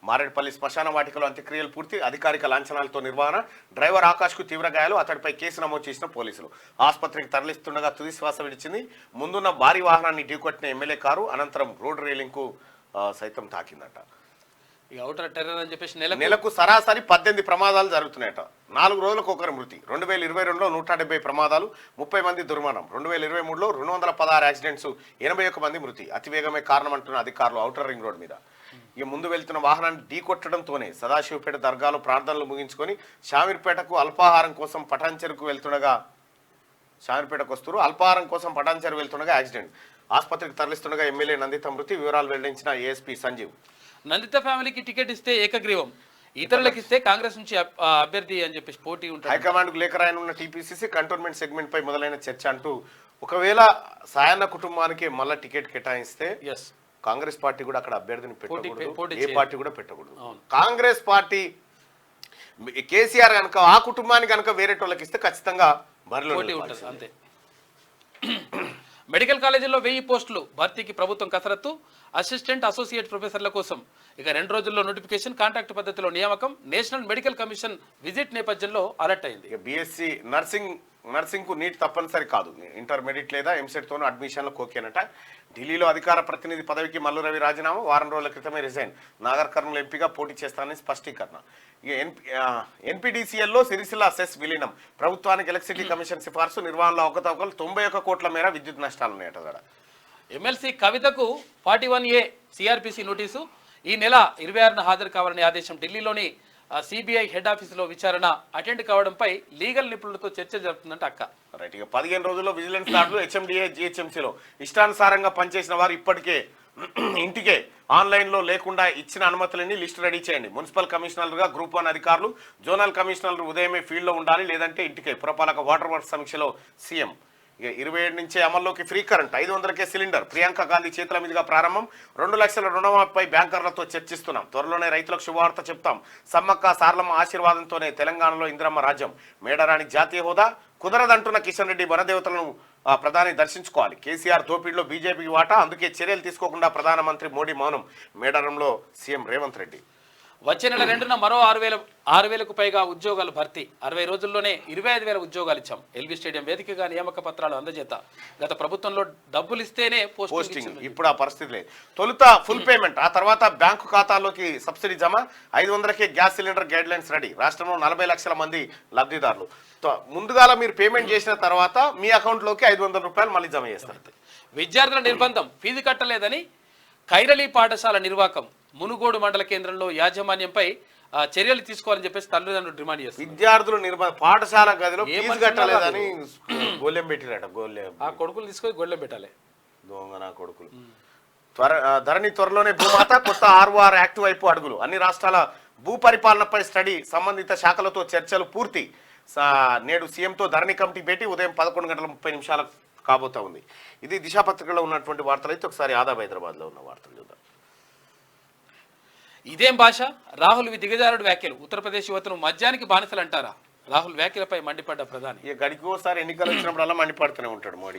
మారేడుపల్లి శ్మశాన వాటికలో అంత్యక్రియలు పూర్తి. అధికారిక లాంఛనాలతో నిర్వహణ. డ్రైవర్ ఆకాష్కు తీవ్ర గాయాలు. అతడిపై కేసు నమోదు చేసిన పోలీసులు. ఆసుపత్రికి తరలిస్తుండగా తుది శ్వాస విడిచింది. ముందున్న భారీ వాహనాన్ని ఢీకొట్టిన ఎమ్మెల్యే కారు అనంతరం రోడ్డు రైలింగ్కు సైతం తాకిందట. ఇక ఔటర్ టెర్రర్ అని చెప్పేసి నెలకు సరాసరి 18 ప్రమాదాలు జరుగుతున్నాయట. 4 రోజులకు ఒకరి మృతి. 2022లో 170 ప్రమాదాలు, 30 మంది దుర్మరణం. 2023లో 216 యాక్సిడెంట్స్, 81 మంది మృతి. అతివేగమే కారణం అంటున్న అధికారులు ఔటర్ రింగ్ రోడ్ మీద. ఇక ముందు వెళ్తున్న వాహనాన్ని ఢీకొట్టడంతోనే సదాశివపేట దర్గాలో ప్రార్థనలు ముగించుకొని షామీర్పేటకు అల్పాహారం కోసం పటాన్చెరుకు వెళ్తుండగా అల్పాహారం కోసం పటాన్చెరు వెళ్తుండగా యాక్సిడెంట్. ఆసుపత్రికి తరలిస్తుండగా ఎమ్మెల్యే నందిత మృతి. వివరాలు వెల్లడించిన ఏఎస్పీ సంజీవ్. నందిత ఫ్యామిలీకి టికెట్ ఇస్తే ఏకగ్రీవం, ఇతరులకు ఇస్తే కాంగ్రెస్ నుంచి అభ్యర్థి అని చెప్పేసి పోటీ ఉంటుంది. హైకమాండ్ కు లేఖ రాయనున్న టీపీసీసీ కంటోన్మెంట్ సెగ్మెంట్ పై మొదలైన చర్చ అంటూ ఒకవేళ సాయన్న కుటుంబానికి మళ్ళీ టికెట్ కేటాయిస్తే కాంగ్రెస్ పార్టీ కూడా అక్కడ అభ్యర్థిని పోటీ పెట్టకూడదు, ఏ చేయదు. పార్టీ కూడా పెట్టకూడదు. అవును. కాంగ్రెస్ పార్టీ కేసీఆర్ కనుక ఆ కుటుంబానికి కనుక వేరే వాళ్ళకి ఇస్తే ఖచ్చితంగా బరిలో పోటీ ఉంటుంది నిలపాల్సిందే. అంతే. మెడికల్ కాలేజీల్లో 1000 పోస్టులు భర్తీకి ప్రభుత్వం కసరత్తు. అసిస్టెంట్ అసోసియేట్ ప్రొఫెసర్ల కోసం ఇక 2 రోజుల్లో నోటిఫికేషన్. కాంట్రాక్ట్ పద్ధతిలో నియామకం. నేషనల్ మెడికల్ కమిషన్ విజిట్ నేపథ్యంలో అలర్ట్ అయింది. ఇక బీఎస్సీ నర్సింగ్ కు నీట్ తప్పనిసరి కాదు, ఇంటర్మీడియట్ లేదా ఎంసెట్ తోనూ అడ్మిషన్లు కోకేనట. ఢిల్లీలో అధికార ప్రతినిధి పదవికి మల్లు రవి రాజీనామా, వారం రోజుల క్రితమే రిజైన్. నాగర్ కర్నూలు ఎంపీగా పోటీ చేస్తానని స్పష్టీకరణ. ఇక ఎన్పీడీసీఎల్లో సిరిసిల్ల సెస్ విలీనం. ప్రభుత్వానికి ఎలక్ట్రిసిటీ కమిషన్ సిఫార్సు. నిర్వహణలో అవకతవకలు. 91 కోట్ల మేర విద్యుత్ నష్టాలు ఉన్నాయట. ఎమ్మెల్సీ కవితకు 41A సిఆర్పిసి నోటీసు. ఈ నెల 26న హాజరు కావాలని ఆదేశం. ఢిల్లీలోని సిబిఐ హెడ్ ఆఫీసులో విచారణ అటెండ్ కావడంపై లీగల్ నిపుణులతో చర్చ జరుపుతుందంటే అక్క. రైట్. ఇక 15 రోజుల్లో విజిలెన్స్ దాడులు. హెచ్ఎండిఏ జిహెచ్ఎంసీలో ఇష్టానుసారంగా పనిచేసిన వారు ఇప్పటికే ఇంటికే ఆన్లైన్లో లేకుండా ఇచ్చిన అనుమతులని లిస్టు రెడీ చేయండి. మున్సిపల్ కమిషనర్గా గ్రూప్ 1 అధికారులు, జోనల్ కమిషనర్లు ఉదయమే ఫీల్డ్లో ఉండాలి, లేదంటే ఇంటికే. పురపాలక వాటర్ వర్క్స్ సమీక్షలో సీఎం. ఇక 27 నుంచే అమల్లోకి ఫ్రీ కరెంట్. 500కే సిలిండర్. ప్రియాంక గాంధీ చేతుల మీదుగా ప్రారంభం. 2 లక్షల రుణమాఫీపై బ్యాంకర్లతో చర్చిస్తున్నాం. త్వరలోనే రైతులకు శుభవార్త చెప్తాం. సమ్మక్క సారలమ్మ ఆశీర్వాదంతోనే తెలంగాణలో ఇందిరమ్మ రాజ్యం. మేడారానికి జాతీయ హోదా కుదరదంటున్న కిషన్ రెడ్డి. వనదేవతలను ప్రధాని దర్శించుకోవాలి. కేసీఆర్ దోపిడిలో బీజేపీకి వాటా, అందుకే చర్యలు తీసుకోకుండా ప్రధానమంత్రి మోడీ మౌనం. మేడారంలో సీఎం రేవంత్ రెడ్డి. వచ్చే నెల 2న మరో 6,000కు పైగా ఉద్యోగాలు భర్తీ. 60 రోజుల్లోనే 25,000 ఉద్యోగాలు ఇచ్చాం. ఎల్బీ స్టేడియం వేదికగా నియామక పత్రాలు అందజేత. గత ప్రభుత్వంలో డబ్బులు ఇస్తేనే పోస్టింగ్. ఇప్పుడు ఆ పరిస్థితి లేదు. తొలుత ఫుల్ పేమెంట్, ఆ తర్వాత బ్యాంకు ఖాతాల్లోకి సబ్సిడీ జమ. 500కే gas cylinder guidelines ready. రాష్ట్రంలో 40 లక్షల మంది లబ్ధిదారులు. ముందుగాల మీరు పేమెంట్ చేసిన తర్వాత మీ అకౌంట్లోకి 500 రూపాయలు మళ్ళీ జమ చేస్తారు. విద్యార్థుల నిర్బంధం. ఫీజు కట్టలేదని కైరళీ పాఠశాల నిర్వాకం. మునుగోడు మండల కేంద్రంలో యాజమాన్యంపై చర్యలు తీసుకోవాలని చెప్పేసి తల్లిదండ్రులు డిమాండ్ చేస్తారు. విద్యార్థులు పాఠశాల గదిలో ఫీజు కట్టలేదని గోళ్ళెం పెట్టిరట. ఆ కొడుకులు తీసుకొని గొళ్ళెం పెట్టాలి. దొంగ నా కొడుకులు. ధరణి త్వరలోనే భూమాత. కొత్త ROR యాక్ట్ వైపు అడుగులు. అన్ని రాష్ట్రాల భూ పరిపాలనపై స్టడీ. సంబంధిత శాఖలతో చర్చలు పూర్తి. నేడు సీఎంతో ధరణి కమిటీ భేటీ. ఉదయం 11:30 కాబోతా ఉంది. ఇది దిశాపత్రికలో ఉన్నటువంటి వార్తలు. అయితే ఒకసారి ఆదాబ్ హైదరాబాద్లో ఉన్న వార్తలు చూద్దాం. ఇదేం భాష? రాహుల్ దిగజారుడు వ్యాఖ్యలు. ఉత్తరప్రదేశ్ యువతను మద్యానికి బానిసలు అంటారా? రాహుల్ వ్యాఖ్యలపై మండిపడ్డ ప్రధాని. ఇక గడికి ఒకసారి ఎన్నికలు వచ్చినప్పుడల్లా మండిపడుతూనే ఉంటాడు మోడీ.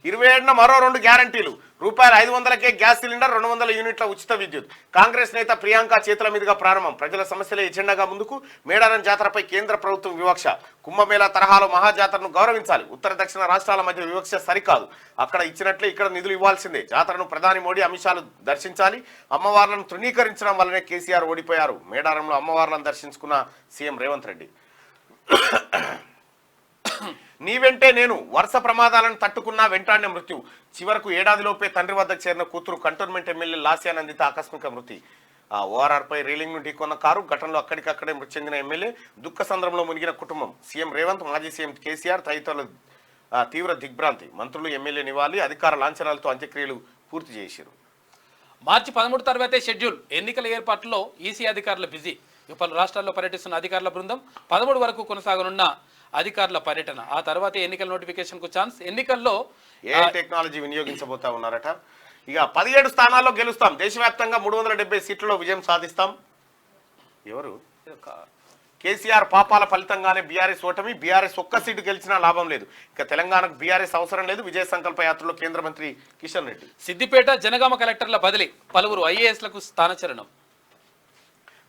27న మరో 2 గ్యారంటీలు. ₹500కే గ్యాస్ సిలిండర్, 200 యూనిట్ల ఉచిత విద్యుత్. కాంగ్రెస్ నేత ప్రియాంక చేతుల మీదుగా ప్రారంభం. ప్రజల సమస్యలే ఎజెండాగా ముందుకు. మేడారం జాతరపై కేంద్ర ప్రభుత్వం వివక్ష. కుంభమేళా తరహాలో మహాజాతరను గౌరవించాలి. ఉత్తర దక్షిణ రాష్ట్రాల మధ్య వివక్ష సరికాదు. అక్కడ ఇచ్చినట్లే ఇక్కడ నిధులు ఇవ్వాల్సిందే. జాతరను ప్రధాని మోడీ, అమిత్ షాలు దర్శించాలి. అమ్మవార్లను తృణీకరించడం వల్లనే కేసీఆర్ ఓడిపోయారు. మేడారంలో అమ్మవార్లను దర్శించుకున్న సీఎం రేవంత్ రెడ్డి. నీ వెంటే నేను. వరుస ప్రమాదాలను తట్టుకున్నా వెంటాడిన మృత్యు. చివరకు ఏడాదిలోపే తండ్రి వద్దకు చేరిన కూతురు. కంటోన్మెంట్ ఎమ్మెల్యే లాస్యానందిత ఆకస్మిక మృతి. ఓఆర్ఆర్పై రైలింగ్ ను ఢీకొన్న కారు. ఘటనలో అక్కడికక్కడే మృతి చెందిన ఎమ్మెల్యే. దుఃఖ సంద్రంలో మునిగిన కుటుంబం. సీఎం రేవంత్, మాజీ సీఎం కేసీఆర్ తదితరుల తీవ్ర దిగ్భ్రాంతి. మంత్రులు, ఎమ్మెల్యే నివాళి. అధికార లాంఛనాలతో అంత్యక్రియలు పూర్తి చేశారు. మార్చి 13 తర్వాతే షెడ్యూల్. ఎన్నికల ఏర్పాట్లలో ఈసీ అధికారులు బిజీ. పలు రాష్ట్రాల్లో పర్యటిస్తున్న అధికారుల బృందం. 13 వరకు కొనసాగనున్న అధికారుల పర్యటన. ఆ తర్వాత ఎన్నికల నోటిఫికేషన్ కు ఛాన్స్. ఎన్నికల్లో టెక్నాలజీ వినియోగించబోతా ఉన్నారట. ఇక 17 స్థానాల్లో గెలుస్తాం. దేశవ్యాప్తంగా 370 సీట్లలో విజయం సాధిస్తాం. ఎవరు? కేసీఆర్ పాపాల ఫలితంగానే బీఆర్ఎస్ ఓటమి. బీఆర్ఎస్ ఒక్క సీటు గెలిచినా లాభం లేదు. ఇక తెలంగాణకు బీఆర్ఎస్ అవసరం లేదు. విజయ సంకల్ప యాత్రలో కేంద్ర మంత్రి కిషన్ రెడ్డి. సిద్దిపేట జనగామ కలెక్టర్ల బదిలీ. పలువురు ఐఏఎస్లకు స్థానచలనం.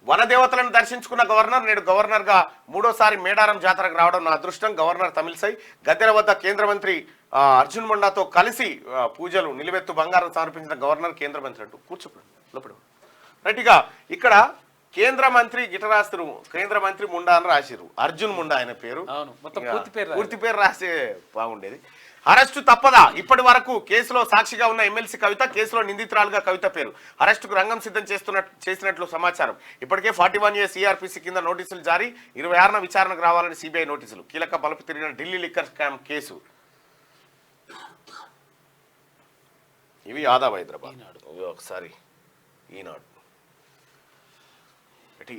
వనదేవతలను దర్శించుకున్న గవర్నర్. నేడు గవర్నర్ గా 3వ మేడారం జాతరకు రావడం నా అదృష్టం. గవర్నర్ తమిళసై. గద్దెల వద్ద కేంద్ర మంత్రి అర్జున్ ముండాతో కలిసి పూజలు. నిలువెత్తు బంగారం సమర్పించిన గవర్నర్. కేంద్ర మంత్రి అంటూ కూర్చోపడు. రైట్గా ఇక్కడ కేంద్ర మంత్రి గిటరాస్తురు. కేంద్ర మంత్రి ముండా అని రాసిరు. అర్జున్ ముండా ఆయన పేరు. పూర్తి పేరు రాసే బాగుండేది. అరెస్టు తప్పదా? ఇప్పటి వరకు కేసులో సాక్షిగా ఉన్న ఎమ్మెల్సీ కవిత. కేసులో నిందితురాలుగా కవిత పేరు. అరెస్టుకు రంగం సిద్ధం చేసినట్లు సమాచారం. ఇప్పటికే 41A సిఆర్పిసి కింద నోటీసులు జారీ. 26న విచారణకు రావాలని సిబిఐ నోటీసులు. కీలక బలుపు తిరిగిన ఢిల్లీ లిక్కర్ స్కామ్ కేసు. ఇవి ఆదాబ్ హైదరాబాద్. ఒకసారి ఈనాడు.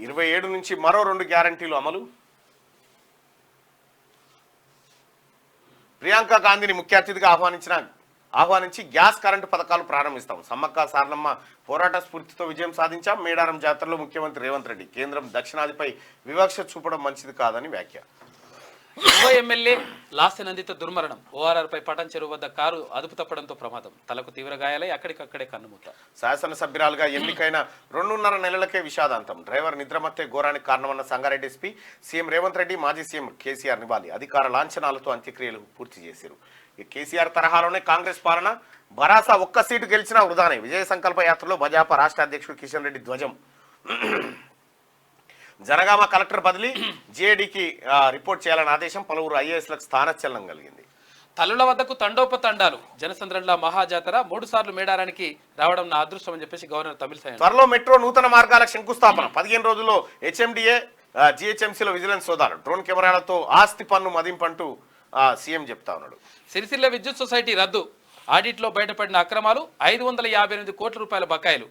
27 నుంచి మరో 2 గ్యారంటీలు అమలు. ప్రియాంక గాంధీని ముఖ్య అతిథిగా ఆహ్వానించిన ఆహ్వానించి గ్యాస్ కరెంటు పథకాలు ప్రారంభిస్తాం. సమ్మక్క సారలమ్మ పోరాట స్ఫూర్తితో విజయం సాధించాం. మేడారం జాతరలో ముఖ్యమంత్రి రేవంత్ రెడ్డి కేంద్రం దక్షిణాదిపై వివక్ష చూపడం మంచిది కాదని వ్యాఖ్య. యువ ఎమ్మెల్యే లాస్యనందిత దుర్మరణం. ఓఆర్ఆర్పై పటన్ చెరువు వద్ద కారు అదుపు తప్పడంతో ప్రమాదం. తలకు తీవ్ర గాయాలై అక్కడికక్కడే కన్నుమూత. శాసనసభ్యురాలుగా ఎన్నికైన 2.5 నెలలకే విషాదాంతం. డ్రైవర్ నిద్రమత్తే ఘోరానికి కారణమన్న సంగారెడ్డి ఎస్పీ. సీఎం రేవంత్ రెడ్డి మాజీ సీఎం కేసీఆర్ నివాళి. అధికార లాంఛనాలతో అంత్యక్రియలు పూర్తి చేశారు. ఈ కేసీఆర్ తరహాలోనే కాంగ్రెస్ పాలన. భరాసా ఒక్క సీటు గెలిచినా వృధానే. విజయ సంకల్ప యాత్రలో భాజపా రాష్ట్ర అధ్యక్షుడు కిషన్ రెడ్డి ధ్వజం. జనగామ కలెక్టర్ బదిలీ. జేడీకి రిపోర్ట్ చేయాలని ఆదేశం. పలువురు ఐఏఎస్లకు స్థానచలనం కలిగింది. తల్లుల వద్దకు తండోపతండాలు. జనసంద్రంలో మహాజాతర 3 సార్లు మేడారానికి రావడం నా అదృష్టం అని చెప్పేసి గవర్నర్ తమిళసై. త్వరలో మెట్రో నూతన మార్గాల శంకుస్థాపన. 15 రోజుల్లో హెచ్ఎండిఏ జిహెచ్ఎంసీలో విజిలెన్స్ సోదాలు. డ్రోన్ కెమెరాలతో ఆస్తి పన్ను మదింపంటూ సీఎం చెప్తా ఉన్నాడు. సిరిసిల్ల విద్యుత్ సొసైటీ రద్దు. ఆడిట్లో బయటపడిన అక్రమాలు. 558 కోట్ల రూపాయల బకాయిలు.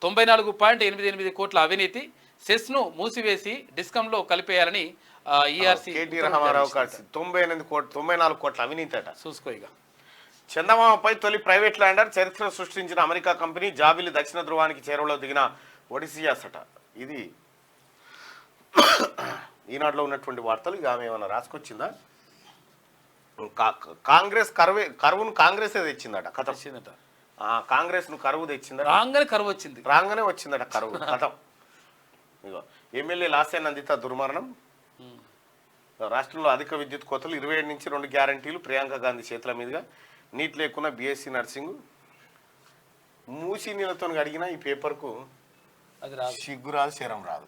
94.88 కోట్ల అవినీతి. సెస్ను మూసివేసి డిస్కంలో కలిపేయాలని ఈఆర్సీ. కేటీ రామారావు 94 కోట్ల అవినీతి అట. చూసుకో ఇక. చందమామపై తొలి ప్రైవేట్ ల్యాండర్. చరిత్ర సృష్టించిన అమెరికా కంపెనీ. జాబిలి దక్షిణ ధ్రువానికి చేరువలో దిగిన ఒడిసియాస్ అట. ఇది ఈనాడులో ఉన్నటువంటి వార్తలు. ఇక ఆమె ఏమైనా రాసుకొచ్చిందా? కాంగ్రెస్ కరువును కాంగ్రెస్ తెచ్చిందట. కథ వచ్చిందట. కాంగ్రెస్ ను కరువు తెచ్చిందట. రాగానే కరువు వచ్చింది. రాగానే వచ్చిందట కరువు. కథం. ఇగో ఎమ్మెల్యే లాస్యానందిత దుర్మరణం. రాష్ట్రంలో అధిక విద్యుత్ కోతలు. 27 నుంచి 2 గ్యారంటీలు. ప్రియాంక గాంధీ చేతుల మీదుగా. నీట్ లేకున్నా బీఎస్సీ నర్సింగ్. మూసి నీళ్ళతో అడిగినా ఈ పేపర్కు అది రాదు. సిగ్గు రాదు, శరం రాదు.